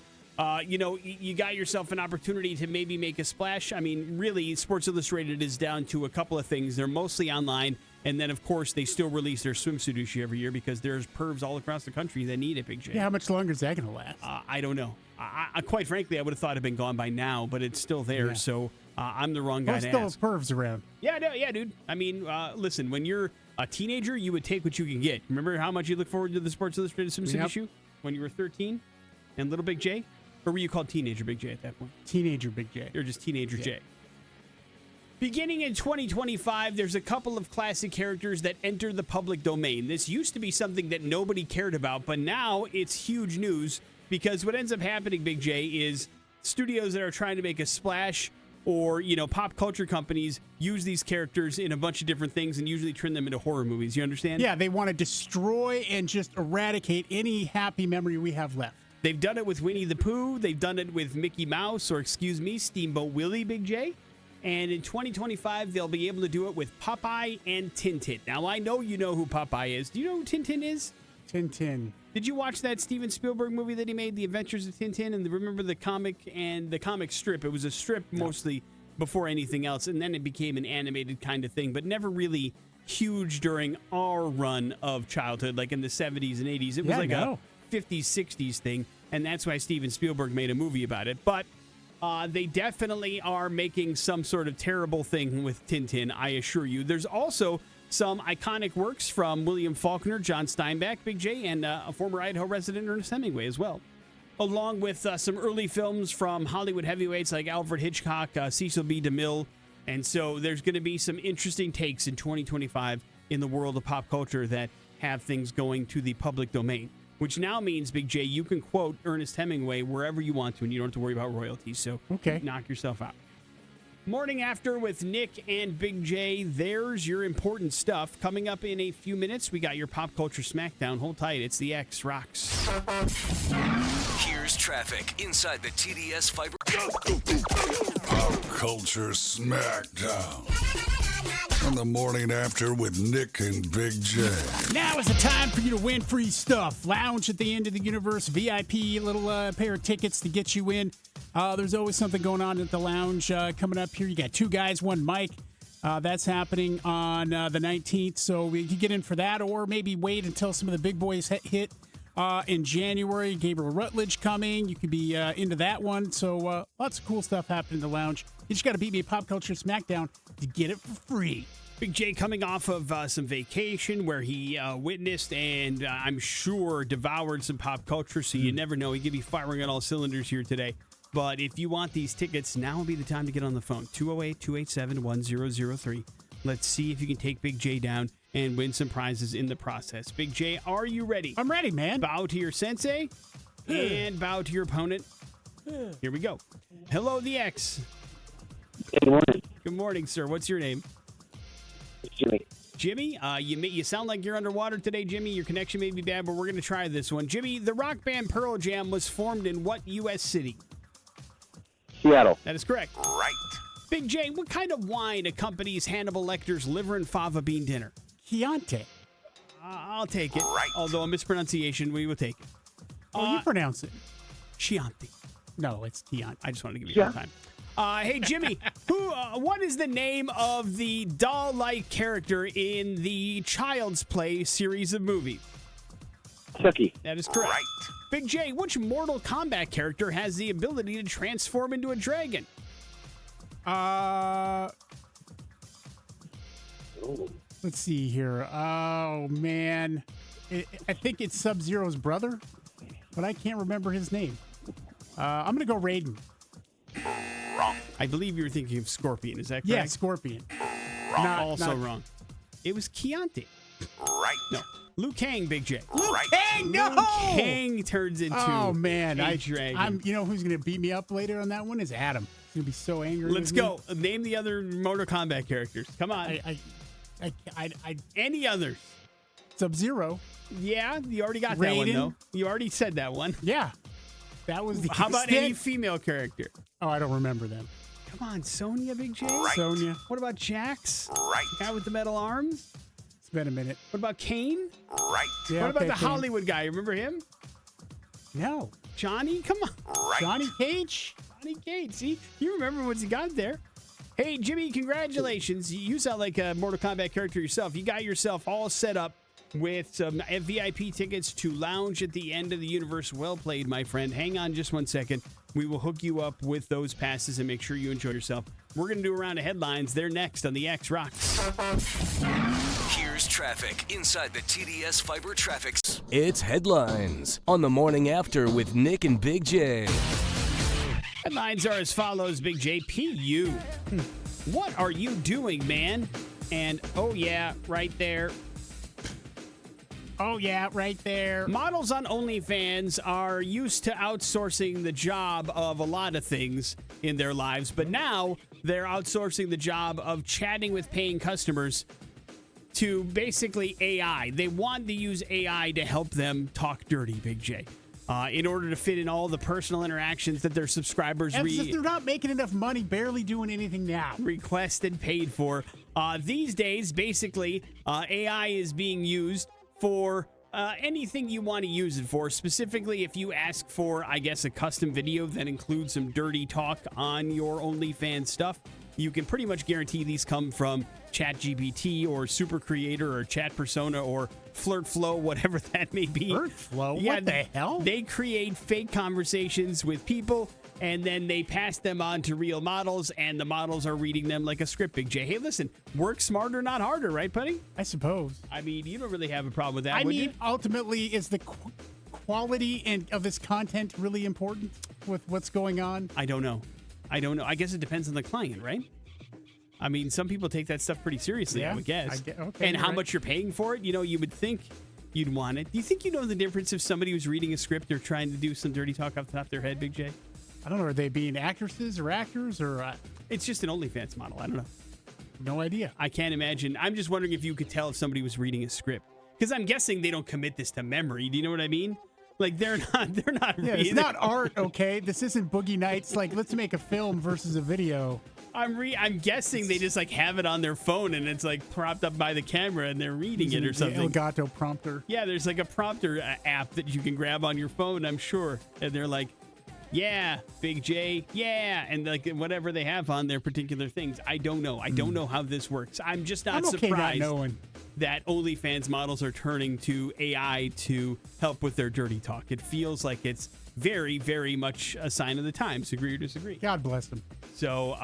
you got yourself an opportunity to maybe make a splash. I mean, really, Sports Illustrated is down to a couple of things. They're mostly online, and then, of course, they still release their swimsuit issue every year because there's pervs all across the country that need it, Big J.
Yeah, how much longer is that going to last?
I don't know. I quite frankly, I would have thought it'd been gone by now, but it's still there,
Yeah.
so I'm the wrong guy to
still
ask.
pervs around.
Yeah, dude. I mean, listen, when you're a teenager, you would take what you can get. Remember how much you look forward to the Sports Illustrated swimsuit issue when you were 13 and little Big J? Or were you called Teenager Big J at that point?
Teenager Big J.
You're just Teenager J. Beginning in 2025, there's a couple of classic characters that enter the public domain. This used to be something that nobody cared about, but now it's huge news because what ends up happening, Big J, is studios that are trying to make a splash or, pop culture companies use these characters in a bunch of different things and usually turn them into horror movies. You understand?
Yeah, they want to destroy and just eradicate any happy memory we have left.
They've done it with Winnie the Pooh. They've done it with Mickey Mouse, or Steamboat Willie, Big J. And in 2025, they'll be able to do it with Popeye and Tintin. Now, I know you know who Popeye is. Do you know who Tintin is?
Tintin.
Did you watch that Steven Spielberg movie that he made, The Adventures of Tintin? And remember the comic and the comic strip? It was a strip mostly before anything else, and then it became an animated kind of thing, but never really huge during our run of childhood, like in the 70s and 80s. It was a 50s, 60s thing, and that's why Steven Spielberg made a movie about it. But they definitely are making some sort of terrible thing with Tintin, I assure you. There's also some iconic works from William Faulkner, John Steinbeck, Big J, and a former Idaho resident, Ernest Hemingway, as well. Along with some early films from Hollywood heavyweights like Alfred Hitchcock, Cecil B. DeMille. And so there's going to be some interesting takes in 2025 in the world of pop culture that have things going to the public domain. which now means, Big J, you can quote Ernest Hemingway wherever you want to, and you don't have to worry about royalties. So knock yourself out. Morning After with Nick and Big J. There's your important stuff. Coming up in a few minutes, we got your Pop Culture Smackdown. Hold tight. It's the X Rocks.
Here's traffic inside the TDS Fiber.
Pop Culture Smackdown. On the Morning After with Nick and Big J.
Now is the time for you to win free stuff. Lounge at the end of the universe, VIP, little pair of tickets to get you in. There's always something going on at the lounge coming up here. You got two guys, one mic. That's happening on the 19th, so we can get in for that, or maybe wait until some of the big boys hit in January. Gabriel Rutledge coming. You could be into that one. So lots of cool stuff happening in the lounge. You just got to beat me at Pop Culture Smackdown to get it for free.
Big J coming off of some vacation where he witnessed and I'm sure devoured some pop culture, so you never know. He could be firing on all cylinders here today. But if you want these tickets, now would be the time to get on the phone. 208-287-1003. Let's see if you can take Big J down and win some prizes in the process. Big J, are you ready?
I'm ready, man.
Bow to your sensei and bow to your opponent. Here we go. Hello, the X.
Good morning.
Good morning, sir. What's your name?
Jimmy.
Jimmy, you sound like you're underwater today, Jimmy. Your connection may be bad, but we're going to try this one. Jimmy, the rock band Pearl Jam was formed in what U.S. city?
Seattle.
That is correct.
Right.
Big J, what kind of wine accompanies Hannibal Lecter's liver and fava bean dinner?
Chianti.
I'll take it.
Right.
Although a mispronunciation, we will take it.
Oh, you pronounce it.
Chianti.
No, it's Chianti.
I just wanted to give you a time. Hey, Jimmy, what is the name of the doll-like character in the Child's Play series of movies?
Chucky.
That is correct.
Right.
Big J, which Mortal Kombat character has the ability to transform into a dragon?
Let's see here. Oh, man. I think it's Sub-Zero's brother, but I can't remember his name. I'm going to go Raiden.
Wrong.
I believe you were thinking of Scorpion. Is that correct?
Yeah, Scorpion.
Also wrong. It was Chianti.
Right.
No. Liu Kang, Big J.
Right.
Kang, no!
Liu Kang turns into
Oh, man.
a dragon.
You know who's going to beat me up later on that one is Adam. He's going to be so angry.
Let's
with
go. Name the other Mortal Kombat characters. Come on. Any others?
Sub-Zero.
Yeah, you already got that one,
Raiden.
though. You already said that one.
Yeah. That was the
How about
extent.
any female character?
Oh, I don't remember them.
Come on, Sonya, Big J?
Right.
Sonya.
What about Jax?
Right.
Guy with the metal arms?
It's been a minute.
What about Kane?
Right.
Yeah,
What about
okay,
the
Kane.
Hollywood guy? Remember him?
No.
Johnny? Come on.
Right.
Johnny Cage?
Johnny Cage. See, you remember what's got there. Hey, Jimmy, congratulations. You sound like a Mortal Kombat character yourself. You got yourself all set up with some VIP tickets to Lounge at the End of the Universe. Well played, my friend. Hang on just 1 second. We will hook you up with those passes and make sure you enjoy yourself. We're going to do a round of headlines. They're next on the X Rocks.
Here's traffic inside the TDS Fiber Traffic. It's headlines on the Morning After with Nick and Big J.
Headlines are as follows, Big J. P.U. What are you doing, man? And, oh, yeah, right there.
Oh, yeah, right there.
Models on OnlyFans are used to outsourcing the job of a lot of things in their lives, but now they're outsourcing the job of chatting with paying customers to basically AI. They want to use AI to help them talk dirty, Big J, in order to fit in all the personal interactions that their subscribers
They're not making enough money, barely doing anything now.
request and paid for. These days, basically, AI is being used for anything you want to use it for. Specifically, if you ask for, I guess, a custom video that includes some dirty talk on your OnlyFans stuff, you can pretty much guarantee these come from ChatGPT or Super Creator or Chat Persona or Flirt Flow, whatever that may be.
Flirt Flow?
Yeah,
What the hell?
They create fake conversations with people, and then they pass them on to real models, and the models are reading them like a script, Big J. Hey, listen, work smarter, not harder, right, buddy?
I suppose.
I mean, you don't really have a problem with that,
I
would
mean,
you?
ultimately, is the quality of this content really important with what's going on?
I don't know. I guess it depends on the client, right? I mean, some people take that stuff pretty seriously, I would guess.
okay,
And
you're
how
right.
much you're paying for it, you know, you would think you'd want it. Do you think you know the difference if somebody was reading a script or trying to do some dirty talk off the top of their head, Big J?
I don't know. Are they being actresses or actors or?
It's just an OnlyFans model. I don't know.
No idea.
I can't imagine. I'm just wondering if you could tell if somebody was reading a script. Because I'm guessing they don't commit this to memory. Do you know what I mean? Like, they're not
Yeah, it's not art, okay? This isn't Boogie Nights. Like, let's make a film versus a video.
I'm guessing they just, like, have it on their phone, and it's, like, propped up by the camera, and they're reading it or something.
The Elgato prompter.
Yeah, there's, like, a prompter app that you can grab on your phone, I'm sure. And they're like, yeah, Big J, yeah. And, like, whatever they have on their particular things. I don't know. I don't know how this works. I'm just not surprised that OnlyFans models are turning to AI to help with their dirty talk. It feels like it's very, very much a sign of the times. Agree or disagree?
God bless them.
So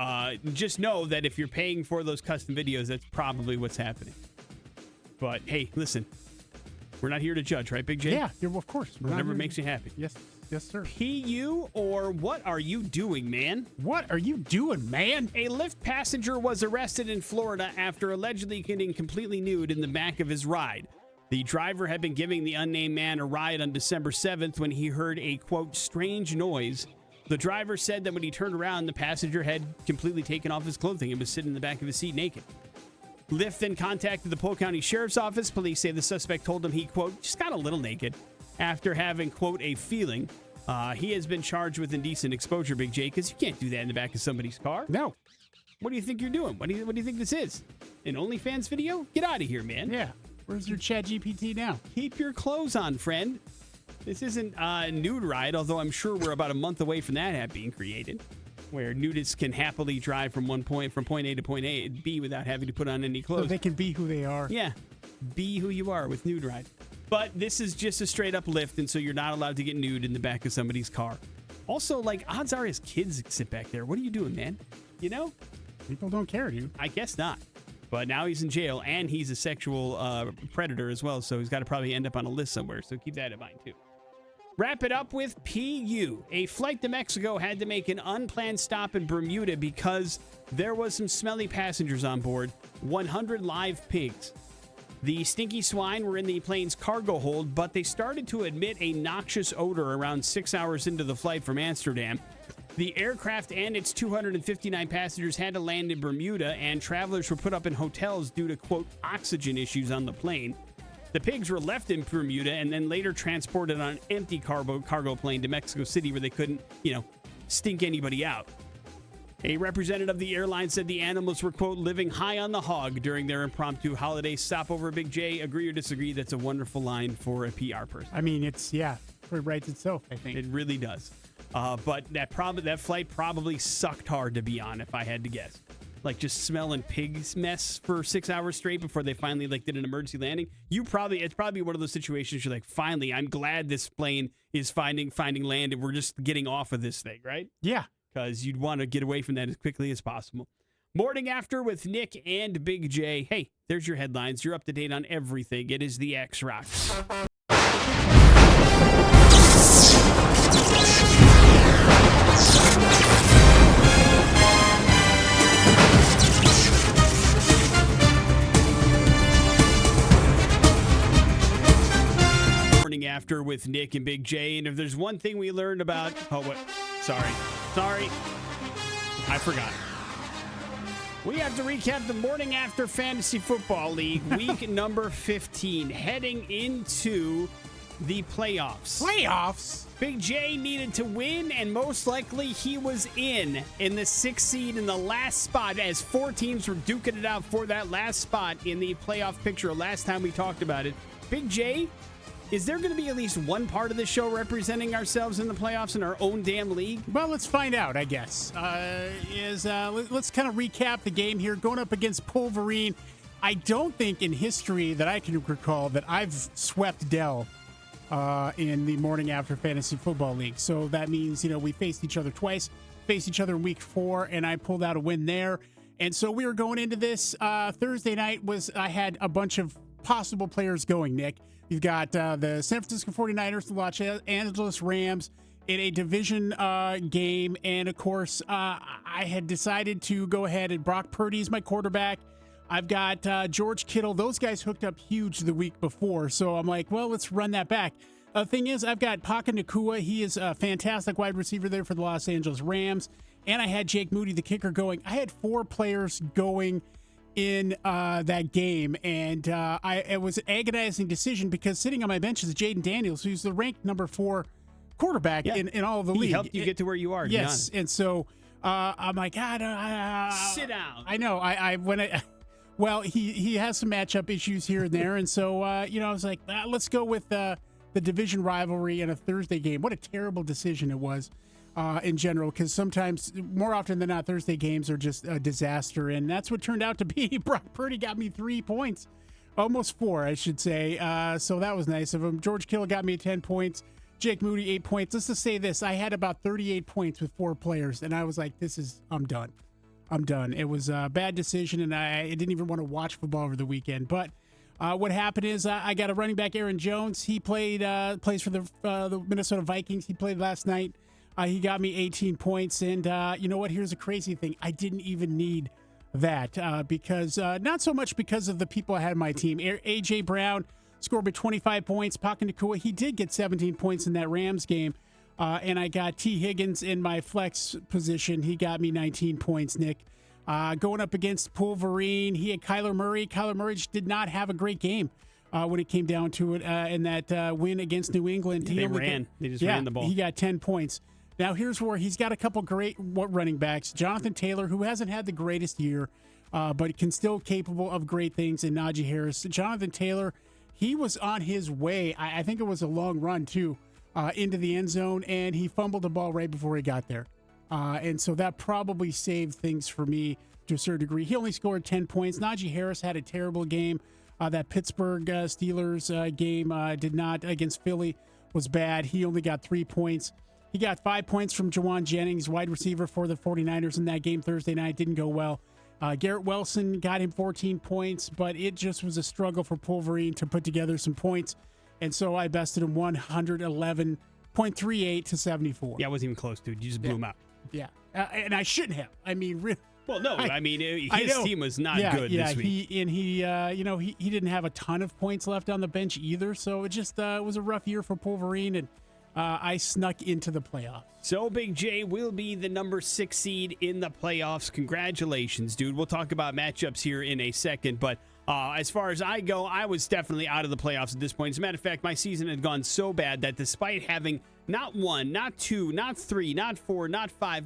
just know that if you're paying for those custom videos, that's probably what's happening. But hey, listen, we're not here to judge, right, Big J?
Yeah, of course.
Whatever makes you happy.
Yes, sir.
PU or what are you doing, man?
What are you doing, man?
A Lyft passenger was arrested in Florida after allegedly getting completely nude in the back of his ride. The driver had been giving the unnamed man a ride on December 7th when he heard a, quote, strange noise. The driver said that when he turned around, the passenger had completely taken off his clothing and was sitting in the back of his seat naked. Lyft then contacted the Polk County Sheriff's Office. Police say the suspect told him he, quote, just got a little naked after having, quote, a feeling. He has been charged with indecent exposure, Big J, because you can't do that in the back of somebody's car.
No.
What do you think you're doing? What do you think this is? An OnlyFans video? Get out of here, man.
Yeah. Where's your Chat GPT now?
Keep your clothes on, friend. This isn't a nude ride, although I'm sure we're about a month away from that app being created, where nudists can happily drive from point A to point B without having to put on any clothes.
So they can be who they are.
Yeah. Be who you are with nude ride. But this is just a straight up Lyft, and so you're not allowed to get nude in the back of somebody's car. Also, like, odds are his kids sit back there. What are you doing, man? You know?
People don't care, dude.
I guess not. But now he's in jail, and he's a sexual predator as well, so he's got to probably end up on a list somewhere, so keep that in mind, too. Wrap it up with PU. A flight to Mexico had to make an unplanned stop in Bermuda because there was some smelly passengers on board, 100 live pigs. The stinky swine were in the plane's cargo hold, but they started to emit a noxious odor around 6 hours into the flight from Amsterdam. The aircraft and its 259 passengers had to land in Bermuda, and travelers were put up in hotels due to, quote, oxygen issues on the plane. The pigs were left in Bermuda and then later transported on an empty cargo plane to Mexico City where they couldn't, stink anybody out. A representative of the airline said the animals were, quote, living high on the hog during their impromptu holiday stopover. Big J, agree or disagree? That's a wonderful line for a PR person.
I mean, it writes itself, I think.
It really does. But that flight probably sucked hard to be on, if I had to guess. Like, just smelling pig's mess for 6 hours straight before they finally, did an emergency landing. It's probably one of those situations you're like, finally, I'm glad this plane is finding land and we're just getting off of this thing, right?
Yeah.
Because you'd want to get away from that as quickly as possible. Morning After with Nick and Big J. Hey, there's your headlines. You're up to date on everything. It is the X Rocks. Morning After with Nick and Big J. And if there's one thing we learned about... Oh, what? Sorry. I forgot. We have to recap the Morning After Fantasy Football League, week number 15, heading into the playoffs.
Playoffs?
Big J needed to win, and most likely he was in the 6th seed in the last spot, as 4 teams were duking it out for that last spot in the playoff picture last time we talked about it. Big J, is there going to be at least one part of the show representing ourselves in the playoffs in our own damn league?
Well, let's find out, I guess. Let's kind of recap the game here. Going up against Pulverine. I don't think in history that I can recall that I've swept Dell in the Morning After Fantasy Football League. So that means, we faced each other twice, faced each other in week 4, and I pulled out a win there. And so we were going into this. Thursday night I had a bunch of possible players going, Nick. You've got the San Francisco 49ers, the Los Angeles Rams in a division game. And, of course, I had decided to go ahead and Brock Purdy is my quarterback. I've got George Kittle. Those guys hooked up huge the week before, so I'm like, well, let's run that back. The thing is, I've got Puka Nacua. He is a fantastic wide receiver there for the Los Angeles Rams. And I had Jake Moody, the kicker, going. I had 4 players going in that game, and it was an agonizing decision because sitting on my bench is Jaden Daniels, who's the ranked number 4 quarterback in all of the league.
He helped you get to where you are.
Yes, and so I'm like,
sit down.
I know. Well, he has some matchup issues here and there, and so I was like, let's go with the division rivalry in a Thursday game. What a terrible decision it was in general, because sometimes, more often than not, Thursday games are just a disaster, and that's what turned out to be. Brock Purdy got me 3 points, almost 4, I should say. So that was nice of him. George Kittle got me 10 points. Jake Moody 8 points. Let's just say this: I had about 38 points with 4 players, and I was like, I'm done. It was a bad decision, and I didn't even want to watch football over the weekend. But what happened is I got a running back, Aaron Jones. He plays for the Minnesota Vikings. He played last night. He got me 18 points. And you know what? Here's a crazy thing. I didn't even need that because not so much because of the people I had on my team. A.J. Brown scored me 25 points. Puka Nacua, he did get 17 points in that Rams game. And I got T. Higgins in my flex position. He got me 19 points, Nick. Going up against Wolverine, he had Kyler Murray. Kyler Murray just did not have a great game when it came down to it in that win against New England.
They ran the ball.
He got 10 points. Now, here's where he's got a couple great running backs. Jonathan Taylor, who hasn't had the greatest year, but can still capable of great things, and Najee Harris. Jonathan Taylor, he was on his way. I think it was a long run, too, into the end zone, and he fumbled the ball right before he got there. And so that probably saved things for me to a certain degree. He only scored 10 points. Najee Harris had a terrible game. That Pittsburgh Steelers game did not, against Philly, was bad. He only got 3 points. He got 5 points from Jawan Jennings, wide receiver for the 49ers in that game Thursday night. Didn't go well. Garrett Wilson got him 14 points, but it just was a struggle for Wolverine to put together some points. And so I bested him 111.38 to 74.
Yeah, it wasn't even close, dude. You just blew him out.
Yeah. And I shouldn't have. I mean, really.
Well, no, his team was not good this week.
He didn't have a ton of points left on the bench either. So it just was a rough year for Wolverine, and I snuck into the playoffs.
So Big J will be the number 6 seed in the playoffs. Congratulations, dude. We'll talk about matchups here in a second, but as far as I go, I was definitely out of the playoffs at this point. As a matter of fact, my season had gone so bad that despite having not 1, not 2, not 3, not 4, not 5,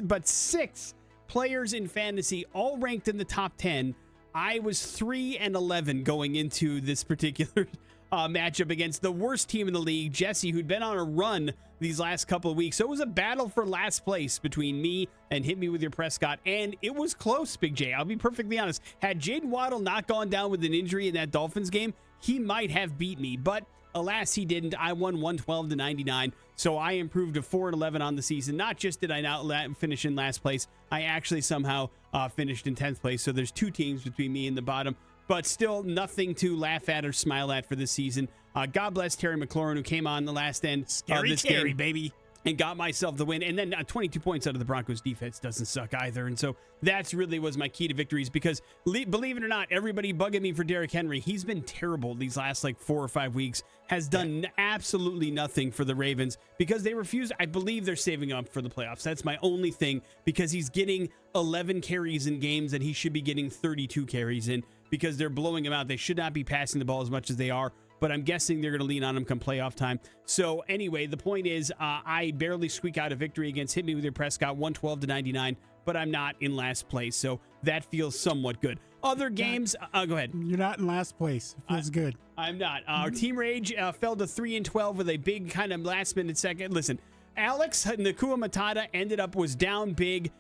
but 6 players in fantasy, all ranked in the top 10, I was 3-11 going into this particular matchup against the worst team in the league, Jesse, who'd been on a run these last couple of weeks. So it was a battle for last place between me and Hit Me With Your Prescott, and it was close, Big J. I'll be perfectly honest. Had Jaden Waddle not gone down with an injury in that Dolphins game, he might have beat me, but alas, he didn't. I won 112-99, so I improved to 4-11 on the season. Not just did I not finish in last place, I actually somehow finished in 10th place, so there's 2 teams between me and the bottom. But still nothing to laugh at or smile at for this season. God bless Terry McLaurin, who came on the last end of this game,
baby,
and got myself the win. And then 22 points out of the Broncos defense doesn't suck either. And so that's really was my key to victories, because believe it or not, everybody bugging me for Derrick Henry. He's been terrible these last 4 or 5 weeks, has done absolutely nothing for the Ravens because they refuse. I believe they're saving up for the playoffs. That's my only thing, because he's getting 11 carries in games and he should be getting 32 carries in, because they're blowing him out. They should not be passing the ball as much as they are, but I'm guessing they're going to lean on him come playoff time. So anyway, the point is I barely squeak out a victory against Hit Me With Your Prescott, 112-99, but I'm not in last place, so that feels somewhat good. Other games, go ahead.
You're not in last place. It feels good.
I'm not. Our Team Rage fell to 3-12 with a big kind of last-minute second. Listen, Alex Nakua Matata was down big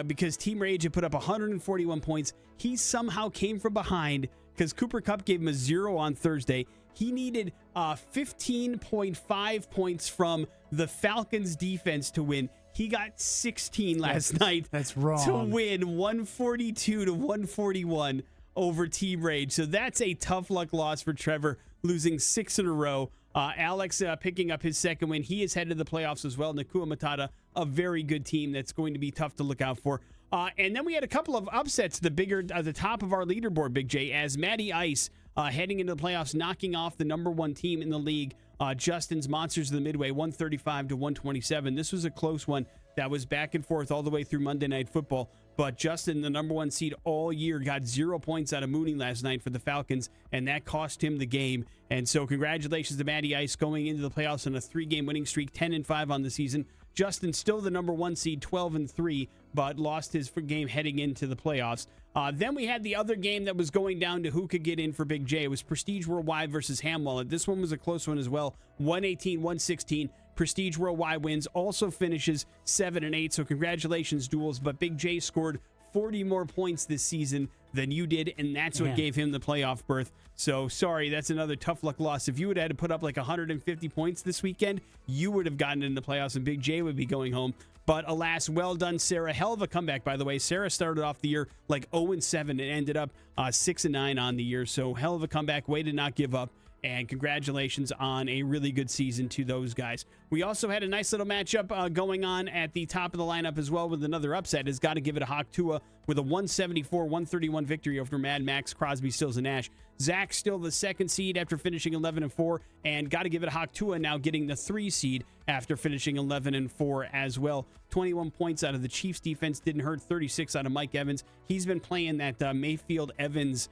because Team Rage had put up 141 points. He somehow came from behind because Cooper Kupp gave him a 0 on Thursday. He needed 15.5 points from the Falcons defense to win. He got 16 last night.
That's wrong.
To win 142-141 over Team Rage. So that's a tough luck loss for Trevor, losing 6 in a row. Alex picking up his second win. He is headed to the playoffs as well. Nakua Matata, a very good team that's going to be tough to look out for. And then we had a couple of upsets at the top of our leaderboard, Big J, as Matty Ice heading into the playoffs, knocking off the number one team in the league, Justin's Monsters of the Midway, 135 to 127. This was a close one that was back and forth all the way through Monday Night Football. But Justin, the number one seed all year, got 0 points out of Mooney last night for the Falcons, and that cost him the game. And so congratulations to Matty Ice going into the playoffs on a 3-game winning streak, 10-5 on the season. Justin still the number one seed, 12-3, but lost his game heading into the playoffs. Then we had the other game that was going down to who could get in for Big J. It was Prestige Worldwide versus Hamwallet. This one was a close one as well, 118-116. Prestige Worldwide wins, also finishes 7-8. So congratulations, Duels. But Big J scored 40 more points this season than you did, and that's what gave him the playoff berth. So sorry, that's another tough luck loss. If you would have had to put up like 150 points this weekend, you would have gotten into the playoffs, and Big J would be going home. But alas, well done, Sarah. Hell of a comeback, by the way. Sarah started off the year like 0-7 and ended up 6-9 on the year. So hell of a comeback. Way to not give up. And congratulations on a really good season to those guys. We also had a nice little matchup going on at the top of the lineup as well with another upset. Has got to give it a Hawk Tua with a 174-131 victory over Mad Max, Crosby, Stills, and Nash. Zach still the second seed after finishing 11-4, and got to give it a Hawk Tua now getting the 3 seed after finishing 11-4 as well. 21 points out of the Chiefs defense didn't hurt. 36 out of Mike Evans. He's been playing that Mayfield Evans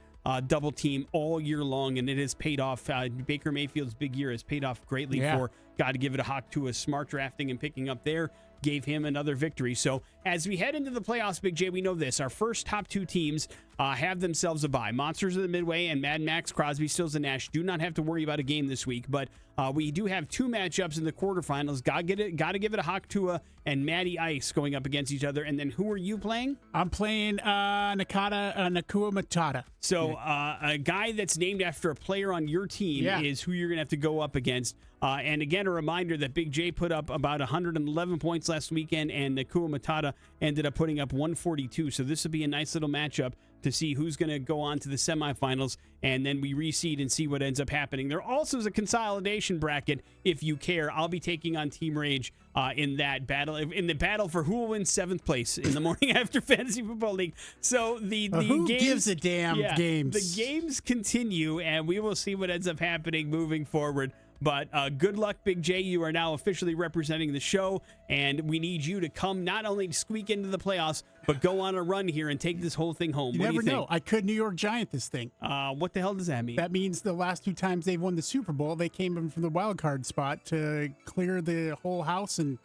double team all year long, and it has paid off. Baker Mayfield's big year has paid off greatly for. Got to give it a Hawk to a smart drafting and picking up there. Gave him another victory. So as we head into the playoffs, Big J, we know this. Our first top 2 teams have themselves a bye. Monsters of the Midway and Mad Max, Crosby, Stills, and Nash do not have to worry about a game this week, but we do have 2 matchups in the quarterfinals. Got to give it a Hawk Tua and Matty Ice going up against each other. And then who are you playing?
I'm playing Nakua Matata.
So a guy that's named after a player on your team is who you're going to have to go up against. And again, a reminder that Big J put up about 111 points last weekend, and Nakua Matata ended up putting up 142. So this will be a nice little matchup to see who's going to go on to the semifinals, and then we reseed and see what ends up happening. There also is a consolidation bracket if you care. I'll be taking on Team Rage in that battle, in the battle for who will win 7th place in the morning after Fantasy Football League. So the
who
games,
gives a damn games?
The games continue, and we will see what ends up happening moving forward. But good luck, Big J. You are now officially representing the show, and we need you to come not only squeak into the playoffs, but go on a run here and take this whole thing home.
You
what
never
do you
know.
think?
I could New York Giant this thing.
What the hell does that mean?
That means the last 2 times they've won the Super Bowl, they came in from the wild card spot to clear the whole house and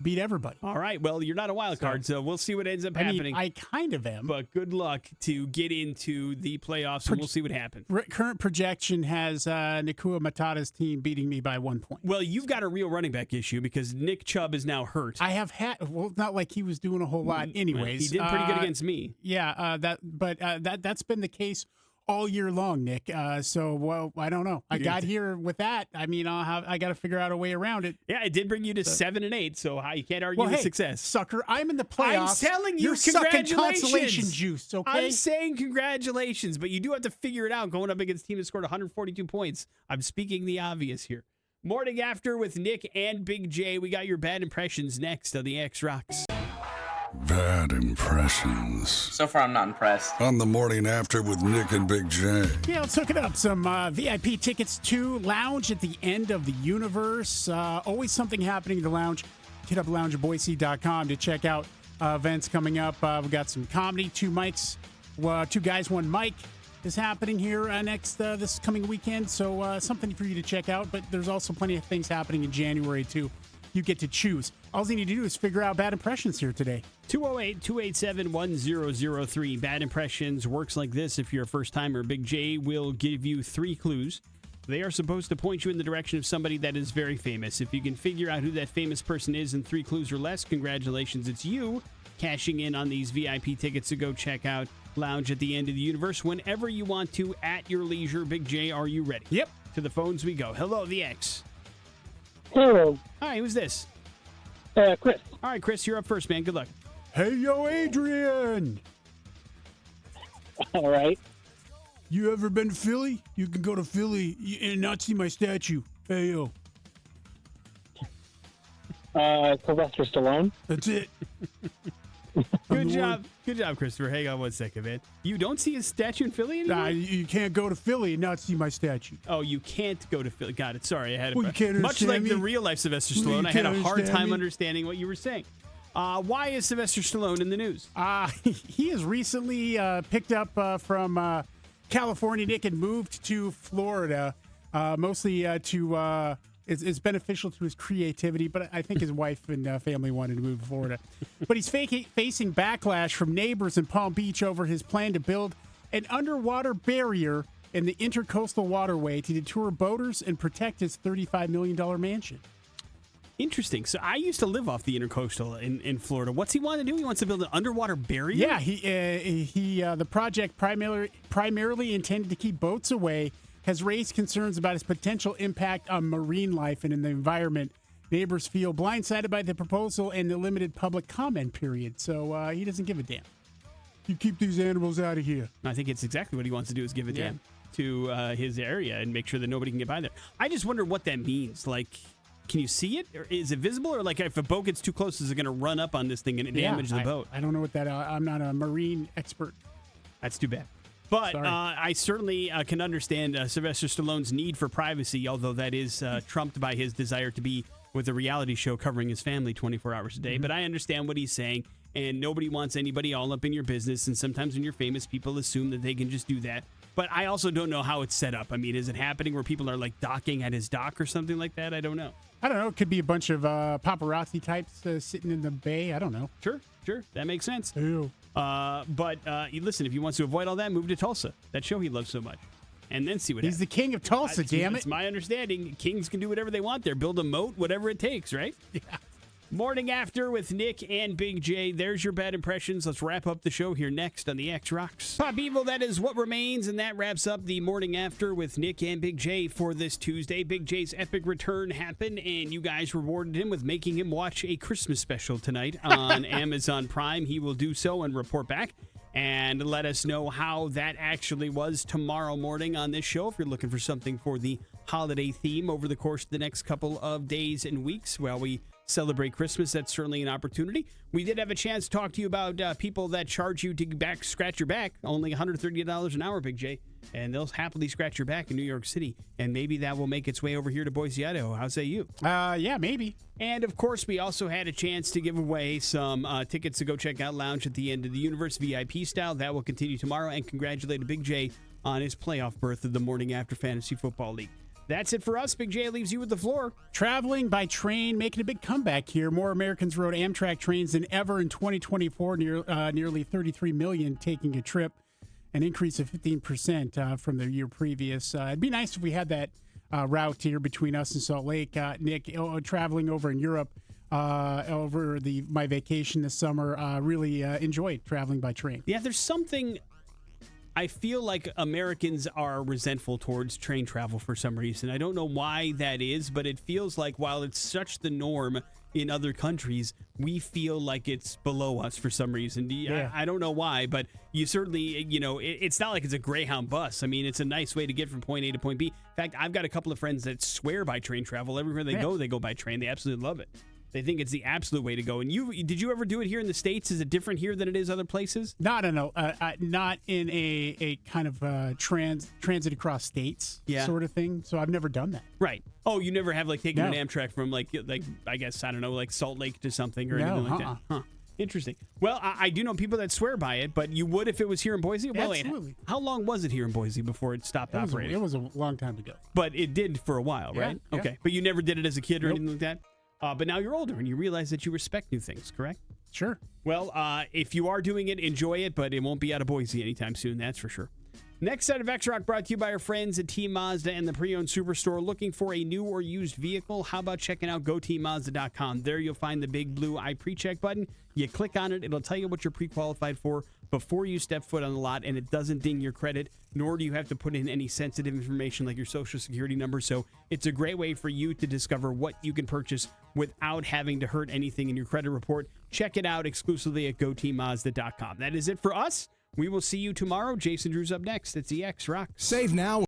beat everybody.
All right. Well, you're not a wild card, so we'll see what ends up happening.
I kind of am.
But good luck to get into the playoffs, and we'll see what happens.
Current projection has Nakua Matata's team beating me by 1 point.
Well, you've got a real running back issue because Nick Chubb is now hurt.
I have had, well, it's not like he was doing a whole lot anyways.
He did pretty good against me.
Yeah, that's been the case all year long, Nick. So I don't know. I got here with that. I mean, I got to figure out a way around it.
Yeah, it did bring you to 7-8, so you can't argue with success.
Sucker, I'm in the playoffs.
I'm telling you,
you're
congratulations.
sucking consolation juice, okay?
I'm saying congratulations, but you do have to figure it out going up against a team that scored 142 points. I'm speaking the obvious here. Morning After with Nick and Big J. We got your bad impressions next on the X Rocks.
Bad impressions.
So far, I'm not impressed.
On the Morning After with Nick and Big J.
Yeah, let's hook it up. Some VIP tickets to Lounge at the End of the Universe. Always something happening in the Lounge. Hit up loungeofboise.com to check out events coming up. We've got some comedy, 2 mics, 2 guys, 1 mic is happening here this coming weekend. So something for you to check out. But there's also plenty of things happening in January, too. You get to choose. All you need to do is figure out bad impressions here today.
208-287-1003. Bad impressions works like this. If you're a first-timer, Big J will give you 3 clues. They are supposed to point you in the direction of somebody that is very famous. If you can figure out who that famous person is in 3 clues or less, congratulations. It's you cashing in on these VIP tickets to go check out Lounge at the End of the Universe whenever you want to at your leisure. Big J, are you ready?
Yep.
To the phones we go. Hello, the X.
Hello.
Hi, who's this?
Chris.
All right, Chris, you're up first, man. Good luck.
Hey, yo, Adrian.
All right.
You ever been to Philly? You can go to Philly and not see my statue. Hey, yo.
Sylvester Stallone.
That's it.
Good Good
Lord.
job. Good job, Christopher. Hang on one second, man. You don't see his statue in Philly anymore?
Nah, you can't go to Philly and not see my statue.
Oh, you can't go to Philly. Got it. Sorry, I had
Well, you can't
much like
understand
the
me?
real life Sylvester
Well, you
Stallone. I had a
can't
hard
understand
time
me?
understanding what you were saying. Why is Sylvester Stallone in the news?
He has recently picked up from California, Nick, and moved to Florida, mostly to it's beneficial to his creativity, but I think his wife and family wanted to move to Florida. But he's facing backlash from neighbors in Palm Beach over his plan to build an underwater barrier in the intercoastal waterway to deter boaters and protect his $35 million mansion.
Interesting. So I used to live off the intercoastal in Florida. What's he want to do? He wants to build an underwater barrier?
Yeah, the project primarily intended to keep boats away has raised concerns about its potential impact on marine life and in the environment. Neighbors feel blindsided by the proposal and the limited public comment period, so he doesn't give a damn. You keep these animals out of here.
I think it's exactly what he wants to do is give a damn to his area and make sure that nobody can get by there. I just wonder what that means. Like, can you see it? Or is it visible? Or like if a boat gets too close, is it going to run up on this thing and damage the boat?
I don't know what that I'm not a marine expert.
That's too bad. But I certainly can understand Sylvester Stallone's need for privacy, although that is trumped by his desire to be with a reality show covering his family 24 hours a day. But I understand what he's saying, and nobody wants anybody all up in your business. And sometimes when you're famous, people assume that they can just do that. But I also don't know how it's set up. I mean, is it happening where people are like docking at his dock or something like that? I don't know.
I don't know. It could be a bunch of paparazzi types sitting in the bay. I don't know.
Sure. That makes sense.
Ew.
But listen, if he wants to avoid all that, move to Tulsa. That show he loves so much. And then see what happens.
He's the king of Tulsa, damn it.
It's my understanding. Kings can do whatever they want there. Build a moat, whatever it takes, right?
Yeah.
Morning After with Nick and Big J. There's your bad impressions. Let's wrap up the show here next on the X Rocks. Pop Evil, that is what remains, and that wraps up the Morning After with Nick and Big J for this Tuesday. Big J's epic return happened, and you guys rewarded him with making him watch a Christmas special tonight on Amazon Prime. He will do so and report back and let us know how that actually was tomorrow morning on this show. If you're looking for something for the holiday theme over the course of the next couple of days and weeks while we celebrate Christmas, that's certainly an opportunity. We did have a chance to talk to you about people that charge you to scratch your back, only $130 an hour, Big J, and they'll happily scratch your back in New York City, and maybe that will make its way over here to Boise, Idaho. How say you?
Yeah, maybe.
And, of course, we also had a chance to give away some tickets to go check out Lounge at the End of the Universe, VIP style. That will continue tomorrow, and congratulate Big J on his playoff berth of the Morning After Fantasy Football League. That's it for us. Big J leaves you with the floor.
Traveling by train making a big comeback here. More Americans rode Amtrak trains than ever in 2024, nearly 33 million taking a trip, an increase of 15% from the year previous. It'd be nice if we had that route here between us and Salt Lake. Nick, traveling over in Europe over my vacation this summer, really enjoyed traveling by train.
Yeah, there's something... I feel like Americans are resentful towards train travel for some reason. I don't know why that is, but it feels like while it's such the norm in other countries, we feel like it's below us for some reason.
Yeah.
I don't know why, but you certainly, it's not like it's a Greyhound bus. I mean, it's a nice way to get from point A to point B. In fact, I've got a couple of friends that swear by train travel. Everywhere they go by train. They absolutely love it. They think it's the absolute way to go. And did you ever do it here in the States? Is it different here than it is other places?
Not in a kind of transit across states sort of thing. So I've never done that.
Right. Oh, you never have taken an Amtrak from like I guess I don't know Salt Lake to something or anything like that. Huh. Interesting. Well, I do know people that swear by it, but you would if it was here in Boise. Well,
absolutely.
How long was it here in Boise before it stopped operating?
It was a long time ago.
But it did for a while, right?
Yeah.
Okay. But you never did it as a kid or anything like that. But now you're older and you realize that you respect new things, correct?
Sure.
Well, if you are doing it, enjoy it, but it won't be out of Boise anytime soon, that's for sure. Next set of X-Rock brought to you by our friends at Team Mazda and the Pre-Owned Superstore. Looking for a new or used vehicle? How about checking out GoTeamMazda.com? There you'll find the big blue I Pre-Check button. You click on it, it'll tell you what you're pre-qualified for before you step foot on the lot, and it doesn't ding your credit, nor do you have to put in any sensitive information like your social security number. So it's a great way for you to discover what you can purchase without having to hurt anything in your credit report. Check it out exclusively at GoTeamMazda.com. That is it for us. We will see you tomorrow. Jason Drew's up next. It's the X Rock.
Save now.